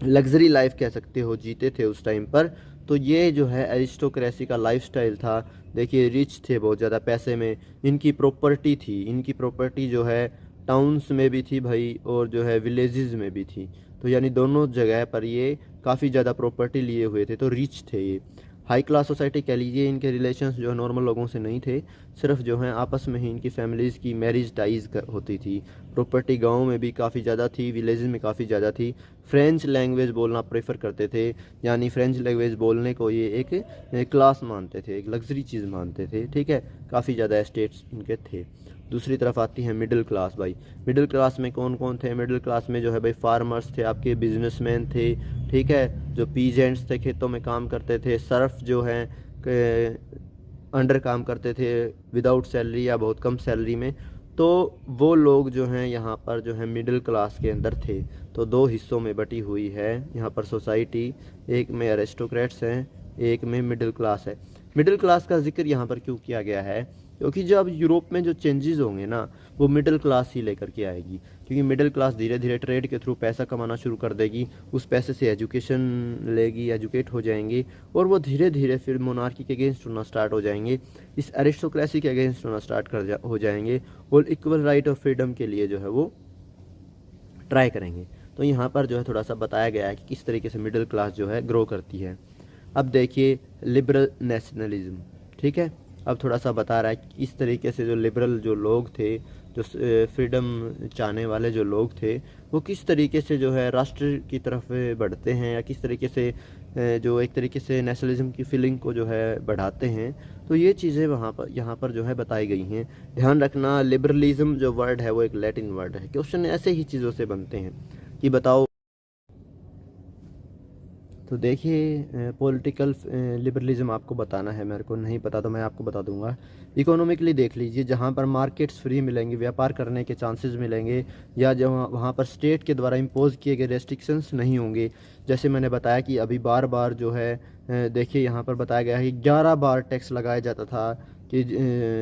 लग्जरी लाइफ कह सकते हो जीते थे उस टाइम पर। तो ये जो है एरिस्टोक्रेसी का लाइफस्टाइल था। देखिए रिच थे बहुत ज़्यादा पैसे में, इनकी प्रॉपर्टी थी, इनकी प्रॉपर्टी जो है टाउन्स में भी थी भाई, और जो है विलेजेस में भी थी। तो यानी दोनों जगह पर ये काफ़ी ज़्यादा प्रॉपर्टी लिए हुए थे, तो रिच थे ये, हाई क्लास सोसाइटी कह लीजिए। इनके रिलेशंस जो है नॉर्मल लोगों से नहीं थे, सिर्फ जो है आपस में ही इनकी फैमिलीज़ की मैरिज टाइज होती थी। प्रॉपर्टी गांव में भी काफ़ी ज़्यादा थी, विलेज में काफ़ी ज़्यादा थी। फ्रेंच लैंग्वेज बोलना प्रेफर करते थे, यानी फ्रेंच लैंग्वेज बोलने को ये एक क्लास मानते थे, एक लग्जरी चीज़ मानते थे, ठीक है, काफ़ी ज़्यादा एस्टेट्स इनके थे। दूसरी तरफ आती है मिडिल क्लास भाई। मिडिल क्लास में कौन कौन थे? मिडिल क्लास में जो है भाई फार्मर्स थे, आपके बिजनेसमैन थे, ठीक है, जो पीजेंट्स थे, खेतों में काम करते थे, सर्फ जो हैं अंडर काम करते थे विदाउट सैलरी या बहुत कम सैलरी में। तो वो लोग जो हैं यहाँ पर जो है मिडिल क्लास के अंदर थे। तो दो हिस्सों में बटी हुई है यहाँ पर सोसाइटी, एक में एरिस्टोक्रेट्स हैं, एक में मिडिल क्लास है। मिडिल क्लास का जिक्र यहाँ पर क्यों किया गया है? क्योंकि जब यूरोप में जो चेंजेस होंगे ना, वो मिडिल क्लास ही लेकर के आएगी, क्योंकि मिडिल क्लास धीरे धीरे ट्रेड के थ्रू पैसा कमाना शुरू कर देगी, उस पैसे से एजुकेशन लेगी, एजुकेट हो जाएंगी, और वो धीरे धीरे फिर मोनार्की के अगेंस्ट होना स्टार्ट हो जाएंगे, इस एरिस्टोक्रेसी के अगेंस्ट होना स्टार्ट हो जाएंगे, और इक्वल राइट और फ्रीडम के लिए जो है वो ट्राई करेंगे। तो यहाँ पर जो है थोड़ा सा बताया गया है कि किस तरीके से मिडिल क्लास जो है ग्रो करती है। अब देखिए लिबरल नेशनलिज्म, ठीक है। अब थोड़ा सा बता रहा है कि इस तरीके से जो लिबरल जो लोग थे, जो फ्रीडम चाहने वाले जो लोग थे, वो किस तरीके से जो है राष्ट्र की तरफ बढ़ते हैं, या किस तरीके से जो एक तरीके से नेशनलिज्म की फीलिंग को जो है बढ़ाते हैं। तो ये चीज़ें वहाँ पर यहाँ पर जो है बताई गई हैं। ध्यान रखना, लिबरलिज्म जो वर्ड है वो एक लैटिन वर्ड है। क्वेश्चन ऐसे ही चीज़ों से बनते हैं कि बताओ। तो देखिए पॉलिटिकल लिबरलिज्म आपको बताना है, मेरे को नहीं पता तो मैं आपको बता दूंगा। इकोनॉमिकली देख लीजिए, जहाँ पर मार्केट्स फ्री मिलेंगे, व्यापार करने के चांसेस मिलेंगे, या जहाँ वहाँ पर स्टेट के द्वारा इम्पोज किए गए रेस्ट्रिक्शंस नहीं होंगे। जैसे मैंने बताया कि अभी बार बार जो है देखिए यहाँ पर बताया गया है कि 11 बार टैक्स लगाया जाता था कि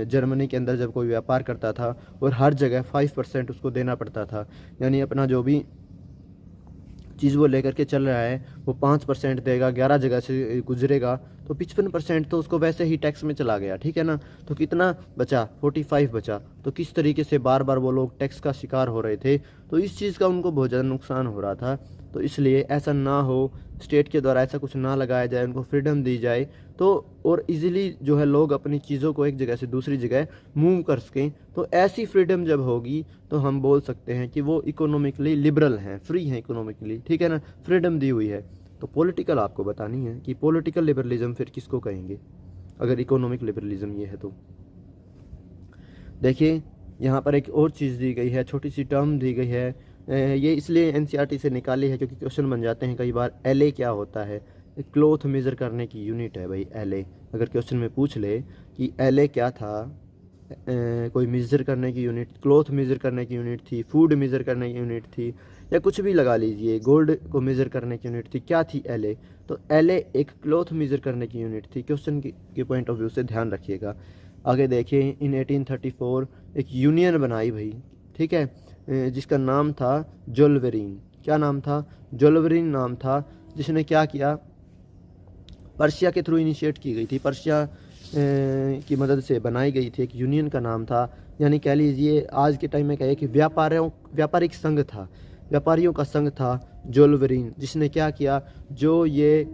जर्मनी के अंदर जब कोई व्यापार करता था, और हर जगह 5% उसको देना पड़ता था। यानी अपना जो भी चीज़ वो लेकर के चल रहा है वो 5% देगा, 11 जगह से गुजरेगा तो 55% तो उसको वैसे ही टैक्स में चला गया, ठीक है ना। तो कितना बचा? 45 बचा। तो किस तरीके से बार बार वो लोग टैक्स का शिकार हो रहे थे, तो इस चीज़ का उनको बहुत ज़्यादा नुकसान हो रहा था। तो इसलिए ऐसा ना हो, स्टेट के द्वारा ऐसा कुछ ना लगाया जाए, उनको फ्रीडम दी जाए, तो और इजीली जो है लोग अपनी चीज़ों को एक जगह से दूसरी जगह मूव कर सकें। तो ऐसी फ्रीडम जब होगी तो हम बोल सकते हैं कि वो इकोनॉमिकली लिबरल हैं, फ्री हैं इकोनॉमिकली, ठीक है ना, फ्रीडम दी हुई है। तो पॉलिटिकल आपको बतानी है कि पॉलिटिकल लिबरलिज्म फिर किसको कहेंगे अगर इकोनॉमिक लिबरलिज्म ये है। तो देखिए यहाँ पर एक और चीज़ दी गई है, छोटी सी टर्म दी गई है। ये इसलिए एनसीईआरटी से निकाली है क्योंकि क्वेश्चन बन जाते हैं कई बार। एलए क्या होता है? क्लोथ मेज़र करने की यूनिट है भाई एलए। अगर क्वेश्चन में पूछ ले कि एलए क्या था, कोई मेज़र करने की यूनिट, क्लोथ मेज़र करने की यूनिट थी, फूड मेज़र करने की यूनिट थी, या कुछ भी लगा लीजिए, गोल्ड को मेज़र करने की यूनिट थी, क्या थी? एलए। तो एलए एक क्लोथ मेज़र करने की यूनिट थी। क्वेश्चन के पॉइंट ऑफ व्यू से ध्यान रखिएगा। आगे देखिए, इन 1834 एक यूनियन बनाई भाई, ठीक है, जिसका नाम था जोल्वेरिन। क्या नाम था? जोल्वेरिन नाम था, जिसने क्या किया, पर्शिया के थ्रू इनिशिएट की गई थी, पर्शिया की मदद से बनाई गई थी। एक यूनियन का नाम था, यानी कह लीजिए आज के टाइम में कहे कि व्यापारिक संघ था, व्यापारियों का संघ था जोल्वेरिन, जिसने क्या किया, जो ये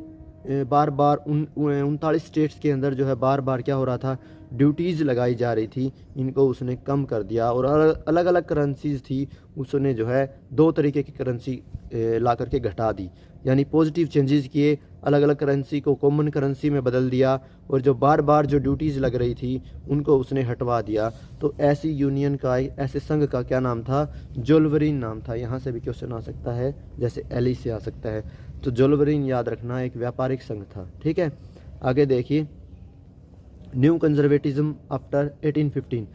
बार बार 39 स्टेट्स के अंदर जो है बार बार क्या हो रहा था, ड्यूटीज़ लगाई जा रही थी, इनको उसने कम कर दिया। और अलग अलग करेंसीज थी, उसने जो है 2 तरीके की करेंसी ला करके घटा दी, यानी पॉजिटिव चेंजेस किए, अलग अलग करेंसी को कॉमन करेंसी में बदल दिया, और जो बार बार जो ड्यूटीज़ लग रही थी उनको उसने हटवा दिया। तो ऐसी यूनियन का, ऐसे संघ का क्या नाम था? जोल्वेरिन नाम था। यहाँ से भी क्वेश्चन आ सकता है, जैसे एली से आ सकता है। तो जोल्वेरिन याद रखना एक व्यापारिक संघ था, ठीक है। आगे देखिए, न्यू कंजर्वेटिज्म आफ्टर 1815।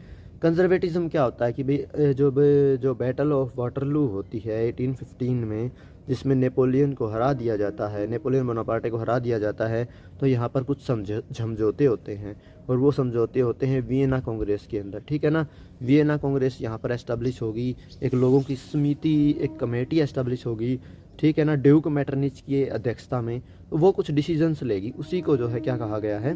कंजर्वेटिज्म क्या होता है कि भाई जो बैटल ऑफ वाटरलू होती है 1815 में, जिसमें नेपोलियन को हरा दिया जाता है, नेपोलियन बोनापार्टे को हरा दिया जाता है, तो यहाँ पर कुछ समझौते होते हैं, और वो समझौते होते हैं वियना कांग्रेस के अंदर, ठीक है ना। वियना कांग्रेस यहाँ पर एस्टेब्लिश होगी, एक लोगों की समिति, एक कमेटी एस्टेब्लिश होगी, ठीक है ना, ड्यूक मेटरनिच की अध्यक्षता में। तो वो कुछ डिसीजंस लेगी, उसी को जो है क्या कहा गया है,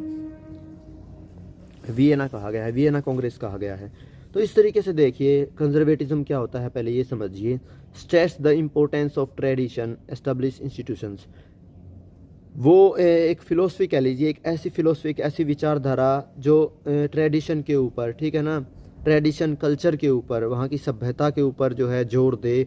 वियना कहा गया है, वियना कांग्रेस कहा गया है। तो इस तरीके से देखिए कंजर्वेटिज्म क्या होता है, पहले ये समझिए। Stress the importance of tradition, establish institutions. वो एक फ़िलोसफी कह लीजिए, एक ऐसी फ़िलोसफी, एक ऐसी विचारधारा जो ट्रेडिशन के ऊपर, ठीक है ना, ट्रेडिशन कल्चर के ऊपर, वहाँ की सभ्यता के ऊपर जो है जोर दे,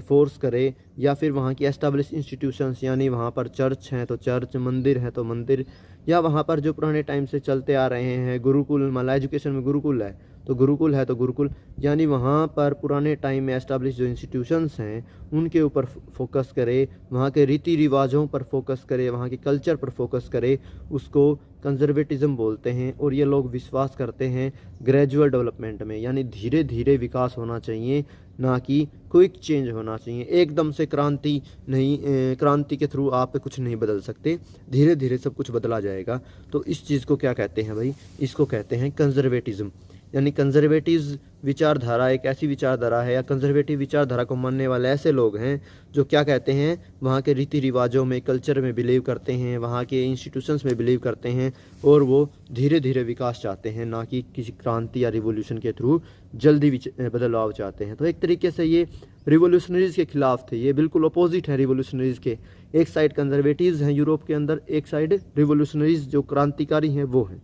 फोर्स करे, या फिर वहाँ की एस्टेब्लिश इंस्टीट्यूशंस, यानी वहाँ पर चर्च हैं तो चर्च, मंदिर है तो मंदिर, या वहाँ पर जो पुराने टाइम से चलते आ रहे हैं गुरुकुल, माला एजुकेशन में गुरुकुल है तो गुरुकुल है तो गुरुकुल, यानी वहाँ पर पुराने टाइम में एस्टेब्लिश जो इंस्टीट्यूशंस हैं उनके ऊपर फोकस करे, वहाँ के रीति रिवाजों पर फोकस करे, वहाँ के कल्चर पर फोकस करे, उसको कंजर्वेटिज्म बोलते हैं। और ये लोग विश्वास करते हैं ग्रेजुअल डेवलपमेंट में, यानी धीरे धीरे विकास होना चाहिए, ना कि क्विक चेंज होना चाहिए। एकदम से क्रांति नहीं, क्रांति के थ्रू आप कुछ नहीं बदल सकते, धीरे धीरे सब कुछ बदला जाएगा। तो इस चीज़ को क्या कहते हैं भाई? इसको कहते हैं कंजर्वेटिज्म। यानी कंजर्वेटिव विचारधारा एक ऐसी विचारधारा है या कंजर्वेटिव विचारधारा को मानने वाले ऐसे लोग हैं जो क्या कहते हैं, वहाँ के रीति रिवाजों में, कल्चर में बिलीव करते हैं, वहाँ के इंस्टीट्यूशंस में बिलीव करते हैं और वो धीरे धीरे विकास चाहते हैं, ना कि किसी क्रांति या रिवोल्यूशन के थ्रू जल्दी बदलाव चाहते हैं। तो एक तरीके से ये रिवोल्यूशनरीज़ के खिलाफ थे, ये बिल्कुल अपोजिट है रिवोल्यूशनरीज़ के। एक साइड कंजर्वेटिव्स हैं यूरोप के अंदर, एक साइड रिवोल्यूशनरीज़ जो क्रांतिकारी हैं वो हैं।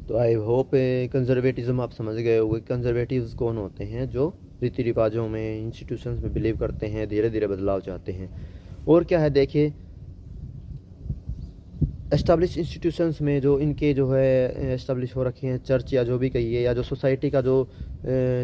तो आई होप कंजर्वेटिज्म आप समझ गए होंगे। कंजर्वेटिव्स कौन होते हैं? जो रीति रिवाजों में, इंस्टीट्यूशंस में बिलीव करते हैं, धीरे धीरे बदलाव चाहते हैं। और क्या है, देखिए एस्टाब्लिश इंस्टीट्यूशंस में जो इनके जो है एस्टाब्लिश हो रखे हैं, चर्च या जो भी कहिए, या जो सोसाइटी का जो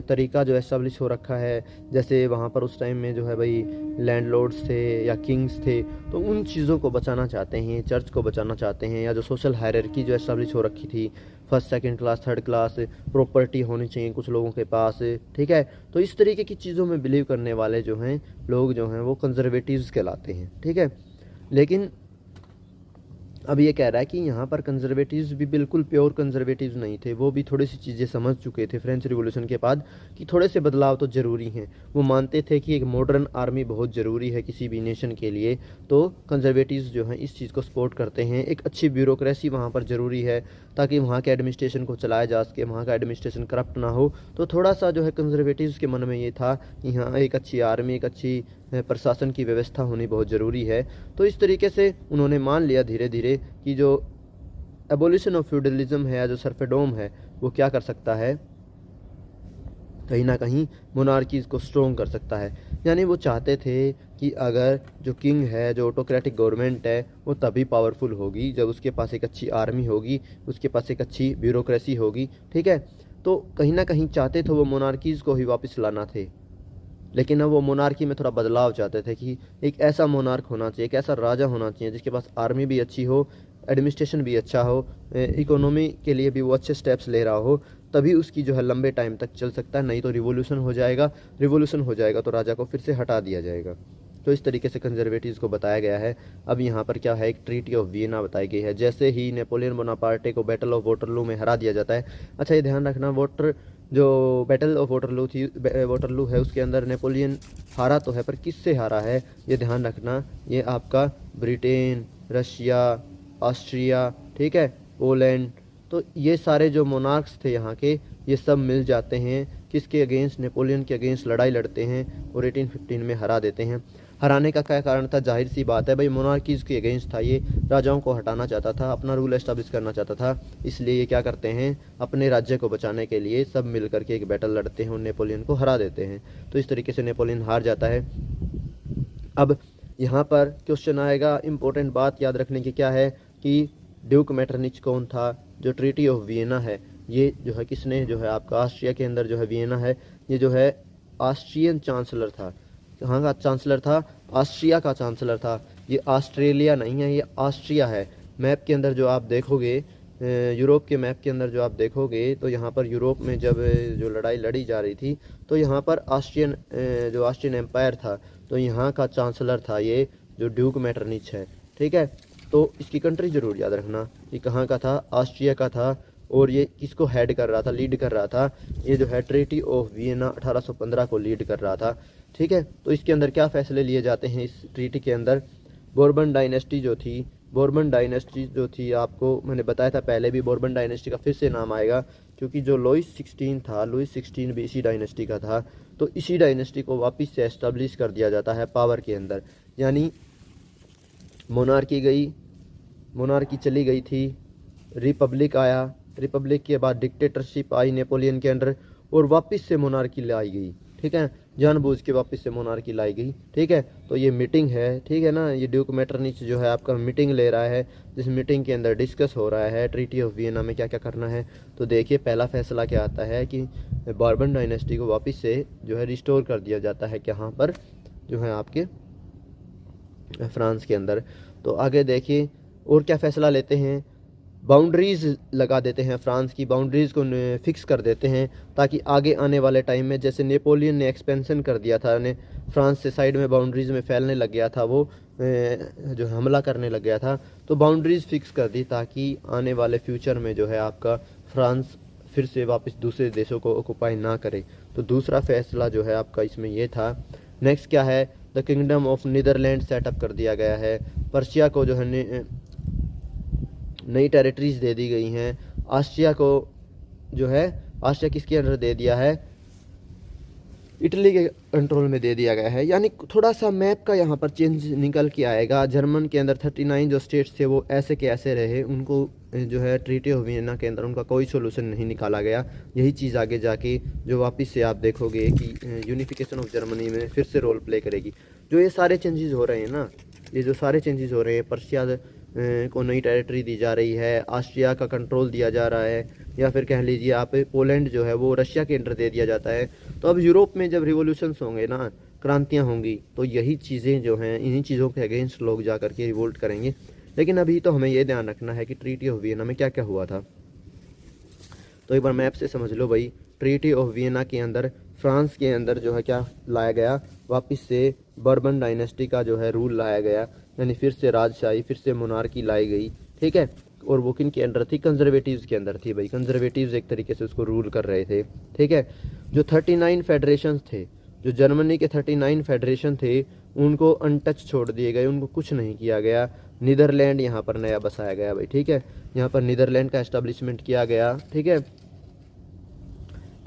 तरीका जो एस्टाब्लिश हो रखा है, जैसे वहाँ पर उस टाइम में जो है भाई लैंडलॉर्ड्स थे या किंग्स थे, तो उन चीज़ों को बचाना चाहते हैं, चर्च को बचाना चाहते हैं। या जो सोशल हायरार्की जो एस्टाब्लिश हो रखी थी, first second class, third class, property होनी चाहिए कुछ लोगों के पास, ठीक है। तो इस तरीके की चीज़ों में बिलीव करने वाले जो हैं लोग जो हैं वो कंजर्वेटिव्स कहलाते हैं, ठीक है। लेकिन अब ये कह रहा है कि यहाँ पर कंजर्वेटिव्स भी बिल्कुल प्योर कंजर्वेटिव्स नहीं थे, वो भी थोड़ी सी चीज़ें समझ चुके थे फ्रेंच रिवॉल्यूशन के बाद कि थोड़े से बदलाव तो ज़रूरी हैं। वो मानते थे कि एक मॉडर्न आर्मी बहुत ज़रूरी है किसी भी नेशन के लिए, तो कंजर्वेटिव्स जो हैं इस चीज़ को सपोर्ट करते हैं। एक अच्छी ब्यूरोक्रेसी वहाँ पर ज़रूरी है ताकि वहाँ के एडमिनिस्ट्रेशन को चलाया जा सके, वहाँ का एडमिनिस्ट्रेशन करप्ट ना हो। तो थोड़ा सा जो है कंजर्वेटिव्स के मन में ये था कि हाँ एक अच्छी आर्मी, एक अच्छी प्रशासन की व्यवस्था होनी बहुत ज़रूरी है। तो इस तरीके से उन्होंने मान लिया धीरे धीरे कि जो एबोलिशन ऑफ फ्यूडलिज्म है, जो सर्फेडोम है, वो क्या कर सकता है, कहीं ना कहीं मोनार्कीज़ को स्ट्रॉन्ग कर सकता है। यानी वो चाहते थे कि अगर जो किंग है, जो ऑटोक्रेटिक गवर्नमेंट है, वो तभी पावरफुल होगी जब उसके पास एक अच्छी आर्मी होगी, उसके पास एक अच्छी ब्यूरोक्रेसी होगी, ठीक है। तो कहीं ना कहीं चाहते थे वो मोनार्कीज़ को ही वापस लाना थे, लेकिन अब वो मोनार्की में थोड़ा बदलाव चाहते थे कि एक ऐसा मोनार्क होना चाहिए, एक ऐसा राजा होना चाहिए जिसके पास आर्मी भी अच्छी हो, एडमिनिस्ट्रेशन भी अच्छा हो, इकोनॉमी के लिए भी वो अच्छे स्टेप्स ले रहा हो, तभी उसकी जो है लंबे टाइम तक चल सकता है। नहीं तो रिवोल्यूशन हो जाएगा तो राजा को फिर से हटा दिया जाएगा। तो इस तरीके से कंजर्वेटिव्स को बताया गया है। अब यहाँ पर क्या है, एक ट्रीटी ऑफ वियना बताई गई है। जैसे ही नेपोलियन बोनापार्टे को बैटल ऑफ वाटरलू में हरा दिया जाता है, अच्छा ये ध्यान रखना, जो बैटल ऑफ वाटरलू है उसके अंदर नेपोलियन हारा तो है, पर किससे हारा है ये ध्यान रखना, ये आपका ब्रिटेन, रशिया, ऑस्ट्रिया, ठीक है, पोलैंड, तो ये सारे जो मोनार्क्स थे यहाँ के, ये सब मिल जाते हैं किसके अगेंस्ट, नेपोलियन के अगेंस्ट लड़ाई लड़ते हैं और 1815 में हरा देते हैं। हराने का क्या कारण था? जाहिर सी बात है भाई, मोनार्कीज़ के अगेंस्ट था, ये राजाओं को हटाना चाहता था, अपना रूल एस्टाब्लिश करना चाहता था। इसलिए ये क्या करते हैं, अपने राज्य को बचाने के लिए सब मिल करके एक बैटल लड़ते हैं और नेपोलियन को हरा देते हैं। तो इस तरीके से नेपोलियन हार जाता है। अब यहाँ पर क्वेश्चन आएगा, इम्पोर्टेंट बात याद रखने की क्या है कि ड्यूक मेटरनिच कौन था? जो ट्रीटी ऑफ वियना है, ये जो है किसने, जो है आपका ऑस्ट्रिया के अंदर जो है वियना है, ये जो है ऑस्ट्रियन चांसलर था। कहाँ का चांसलर था? ऑस्ट्रिया का चांसलर था। ये ऑस्ट्रेलिया नहीं है, ये ऑस्ट्रिया है। मैप के अंदर जो आप देखोगे, यूरोप के मैप के अंदर जो आप देखोगे, तो यहाँ पर यूरोप में जब जो लड़ाई लड़ी जा रही थी, तो यहाँ पर जो ऑस्ट्रियन एम्पायर था, तो यहाँ का चांसलर था ये जो ड्यूक मेटरनिच है, ठीक है। तो इसकी कंट्री ज़रूर याद रखना कि कहाँ का था, ऑस्ट्रिया का था। और ये किसको हेड कर रहा था, लीड कर रहा था? ये जो है ट्रीटी ऑफ वियना 1815 को लीड कर रहा था, ठीक है। तो इसके अंदर क्या फ़ैसले लिए जाते हैं इस ट्रीटी के अंदर? बोर्बन डायनेस्टी जो थी, आपको मैंने बताया था पहले भी, बोर्बन डायनेस्टी का फिर से नाम आएगा क्योंकि जो लुइस 16 भी इसी डायनेस्टी का था। तो इसी डायनेस्टी को वापस से एस्टेब्लिश कर दिया जाता है पावर के अंदर। यानी मोनार्की चली गई थी, रिपब्लिक आया, रिपब्लिक के बाद डिक्टेटरशिप आई नेपोलियन के अंडर, और वापस से मोनार्की लाई गई, ठीक है, जानबूझ के वापस से मोनार्की लाई गई, ठीक है। तो ये मीटिंग है, ठीक है ना, ये ड्यूक मेटरनिच जो है आपका मीटिंग ले रहा है, जिस मीटिंग के अंदर डिस्कस हो रहा है ट्रीटी ऑफ वियना में क्या क्या करना है। तो देखिए पहला फैसला क्या आता है कि बॉर्बन डायनेस्टी को वापस से जो है रिस्टोर कर दिया जाता है, यहाँ पर जो है आपके फ्रांस के अंदर। तो आगे देखिए और क्या फ़ैसला लेते हैं, बाउंड्रीज़ लगा देते हैं, फ्रांस की बाउंड्रीज़ को फिक्स कर देते हैं ताकि आगे आने वाले टाइम में, जैसे नेपोलियन ने एक्सपेंशन कर दिया था, ने फ्रांस से साइड में बाउंड्रीज़ में फैलने लग गया था, वो जो हमला करने लग गया था, तो बाउंड्रीज़ फिक्स कर दी ताकि आने वाले फ्यूचर में जो है आपका फ्रांस फिर से वापस दूसरे देशों को ऑक्युपाई ना करे। तो दूसरा फैसला जो है आपका इसमें ये था। नेक्स्ट क्या है, the kingdom of Netherland set up कर दिया गया है। पर्शिया को जो है नई टेरिटरीज दे दी गई हैं। ऑस्ट्रिया को जो है, ऑस्ट्रिया किसके अंडर दे दिया है, इटली के कंट्रोल में दे दिया गया है। यानी थोड़ा सा मैप का यहाँ पर चेंज निकल के आएगा। जर्मन के अंदर 39 जो स्टेट्स थे वो ऐसे के ऐसे रहे, उनको जो है ट्रीटी ऑफ वियना के अंदर उनका कोई सोल्यूशन नहीं निकाला गया। यही चीज़ आगे जाके जो वापस से आप देखोगे कि यूनिफिकेशन ऑफ जर्मनी में फिर से रोल प्ले करेगी। जो ये सारे चेंजेस हो रहे हैं ना, ये जो सारे चेंजेस हो रहे हैं, पर्शिया को नई टेरिटरी दी जा रही है, ऑस्ट्रिया का कंट्रोल दिया जा रहा है, या फिर कह लीजिए आप पोलैंड जो है वो रशिया के अंडर दे दिया जाता है। तो अब यूरोप में जब रिवोल्यूशंस होंगे ना, क्रांतियाँ होंगी, तो यही चीज़ें जो हैं, इन्हीं चीज़ों के अगेंस्ट लोग जा करके रिवोल्ट करेंगे। लेकिन अभी तो हमें ये ध्यान रखना है कि ट्रीटी ऑफ वियना में क्या क्या हुआ था। तो एक बार मैप से समझ लो भाई, ट्रीटी ऑफ वियना के अंदर फ्रांस के अंदर जो है क्या लाया गया, वापस से बर्बन डायनेस्टी का जो है रूल लाया गया, यानी फिर से राजशाही, फिर से मोनार्की लाई गई, ठीक है। और वो किन के अंडर थी, कंजर्वेटिव्स के अंदर थी भाई। कंजर्वेटिव्स एक तरीके से उसको रूल कर रहे थे, ठीक है। जो 39 फेडरेशंस थे, जो जर्मनी के 39 फेडरेशन थे, उनको अनटच छोड़ दिए गए, उनको कुछ नहीं किया गया। नीदरलैंड यहाँ पर नया बसाया गया भाई, ठीक है। यहाँ पर नीदरलैंड का एस्टेब्लिशमेंट किया गया, ठीक है।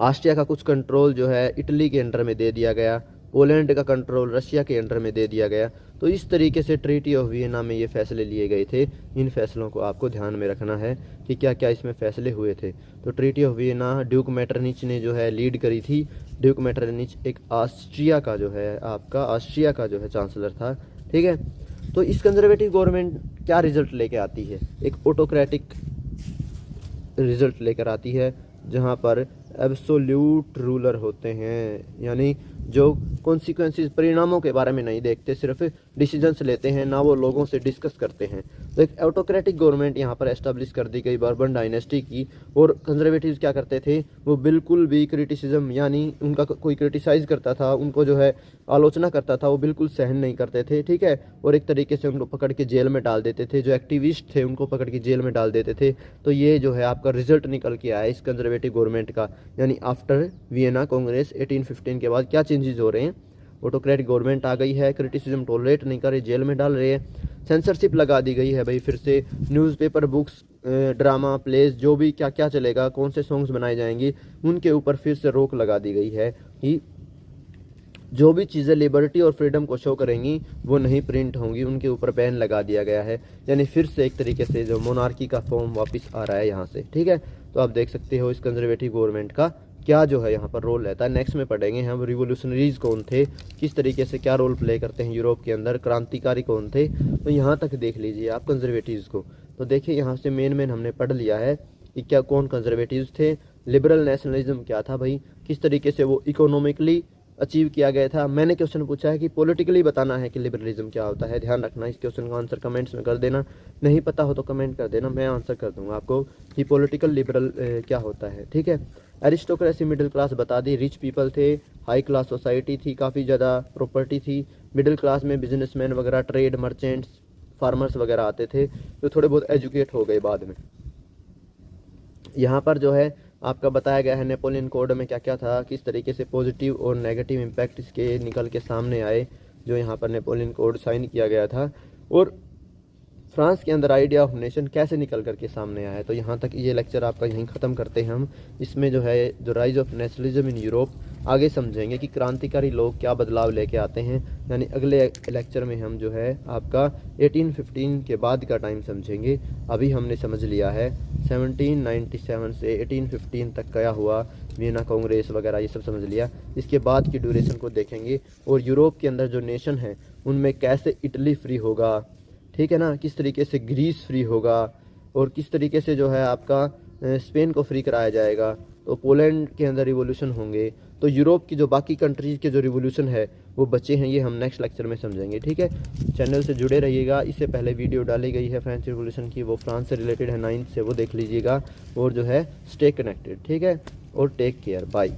ऑस्ट्रिया का कुछ कंट्रोल जो है इटली के अंडर में दे दिया गया। पोलैंड का कंट्रोल रशिया के अंडर में दे दिया गया। तो इस तरीके से ट्रीटी ऑफ वियना में ये फैसले लिए गए थे। इन फैसलों को आपको ध्यान में रखना है कि क्या क्या इसमें फैसले हुए थे। तो ट्रीटी ऑफ वियना ड्यूक मेटरनिच ने जो है लीड करी थी। ड्यूक मेटरनिच एक ऑस्ट्रिया का जो है आपका, ऑस्ट्रिया का जो है चांसलर था, ठीक है। तो इस कंजर्वेटिव गवर्नमेंट क्या रिजल्ट लेके आती है, एक ऑटोक्रेटिक रिजल्ट लेकर आती है, जहाँ पर एब्सोल्यूट रूलर होते हैं, यानी जो कॉन्सिक्वेंसेस, परिणामों के बारे में नहीं देखते, सिर्फ डिसीजंस लेते हैं, ना वो लोगों से डिस्कस करते हैं। तो एक ऑटोक्रेटिक गवर्नमेंट यहाँ पर एस्टेब्लिश कर दी गई बर्बन डायनेस्टी की। और कंजर्वेटिव्स क्या करते थे, वो बिल्कुल भी क्रिटिसिज्म, यानी उनका कोई क्रिटिसाइज़ करता था, उनको जो है आलोचना करता था, वो बिल्कुल सहन नहीं करते थे, ठीक है। और एक तरीके से उनको पकड़ के जेल में डाल देते थे। जो एक्टिविस्ट थे उनको पकड़ के जेल में डाल देते थे। तो ये जो है आपका रिजल्ट निकल के आया इस कंजर्वेटिव गवर्नमेंट का। यानी आफ्टर वियना कांग्रेस 1815 के बाद क्या चेंजेस हो रहे हैं, ऑटोक्रेटिक गवर्नमेंट आ गई है, क्रिटिसिज्म टॉलरेट नहीं कर रही, जेल में डाल रहे हैं, सेंसरशिप लगा दी गई है भाई। फिर से न्यूज़पेपर, बुक्स, ड्रामा, प्लेस, जो भी क्या क्या चलेगा, कौन से सॉन्ग्स बनाए जाएंगे, उनके ऊपर फिर से रोक लगा दी गई है कि जो भी चीज़ें लिबर्टी और फ्रीडम को शो करेंगी वो नहीं प्रिंट होंगी, उनके ऊपर बैन लगा दिया गया है। यानी फिर से एक तरीके से जो मोनार्की का फॉर्म वापस आ रहा है यहाँ से, ठीक है। तो आप देख सकते हो इस कंजर्वेटिव गवर्नमेंट का क्या जो है यहाँ पर रोल रहता है। नेक्स्ट में पढ़ेंगे हम रिवोल्यूशनरीज कौन थे, किस तरीके से क्या रोल प्ले करते हैं यूरोप के अंदर, क्रांतिकारी कौन थे। तो यहाँ तक देख लीजिए आप कंजर्वेटिव्स को। तो देखिए यहाँ से मेन हमने पढ़ लिया है कि क्या कौन कंजर्वेटिव्स थे। लिबरल नेशनलिज्म क्या था भाई, किस तरीके से वो इकोनॉमिकली अचीव किया गया था। मैंने क्वेश्चन पूछा है कि पॉलिटिकली बताना है कि लिबरलिज्म क्या होता है। ध्यान रखना, इस क्वेश्चन का आंसर कमेंट्स में कर देना, नहीं पता हो तो कमेंट कर देना, मैं आंसर कर दूंगा आपको कि पॉलिटिकल लिबरल क्या होता है, ठीक है। एरिस्टोक्रेसी, मिडिल क्लास बता दी, रिच पीपल थे, हाई क्लास सोसाइटी थी, काफ़ी ज़्यादा प्रॉपर्टी थी। मिडिल क्लास में बिजनेसमैन वगैरह, ट्रेड मर्चेंट्स, फार्मर्स वगैरह आते थे, जो थोड़े बहुत एजुकेट हो गए बाद में। यहाँ पर जो है आपका बताया गया है नेपोलियन कोड में क्या क्या था, किस तरीके से पॉजिटिव और नेगेटिव इम्पैक्ट इसके निकल के सामने आए, जो यहाँ पर नेपोलियन कोड साइन किया गया था। और फ्रांस के अंदर आइडिया ऑफ नेशन कैसे निकल करके सामने आया है। तो यहाँ तक ये लेक्चर आपका यहीं ख़त्म करते हैं हम। इसमें जो है जो rise of nationalism in Europe, आगे समझेंगे कि क्रांतिकारी लोग क्या बदलाव लेके आते हैं। यानी अगले लेक्चर में हम जो है आपका 1815 के बाद का टाइम समझेंगे। अभी हमने समझ लिया है 1797 से 1815 तक क्या हुआ, वियना कांग्रेस वगैरह ये सब समझ लिया। इसके बाद की ड्यूरेशन को देखेंगे और यूरोप के अंदर जो नेशन है उनमें कैसे इटली फ्री होगा, ठीक है ना, किस तरीके से ग्रीस फ्री होगा, और किस तरीके से जो है आपका स्पेन को फ्री कराया जाएगा। तो पोलैंड के अंदर रिवोल्यूशन होंगे। तो यूरोप की जो बाकी कंट्रीज़ के जो रिवोल्यूशन है वो बचे हैं, ये हम नेक्स्ट लेक्चर में समझेंगे, ठीक है। चैनल से जुड़े रहिएगा। इससे पहले वीडियो डाली गई है फ्रेंच रिवोल्यूशन की, वो फ्रांस से रिलेटेड है, 9th से, वो देख लीजिएगा। और जो है स्टे कनेक्टेड, ठीक है, और टेक केयर, बाय।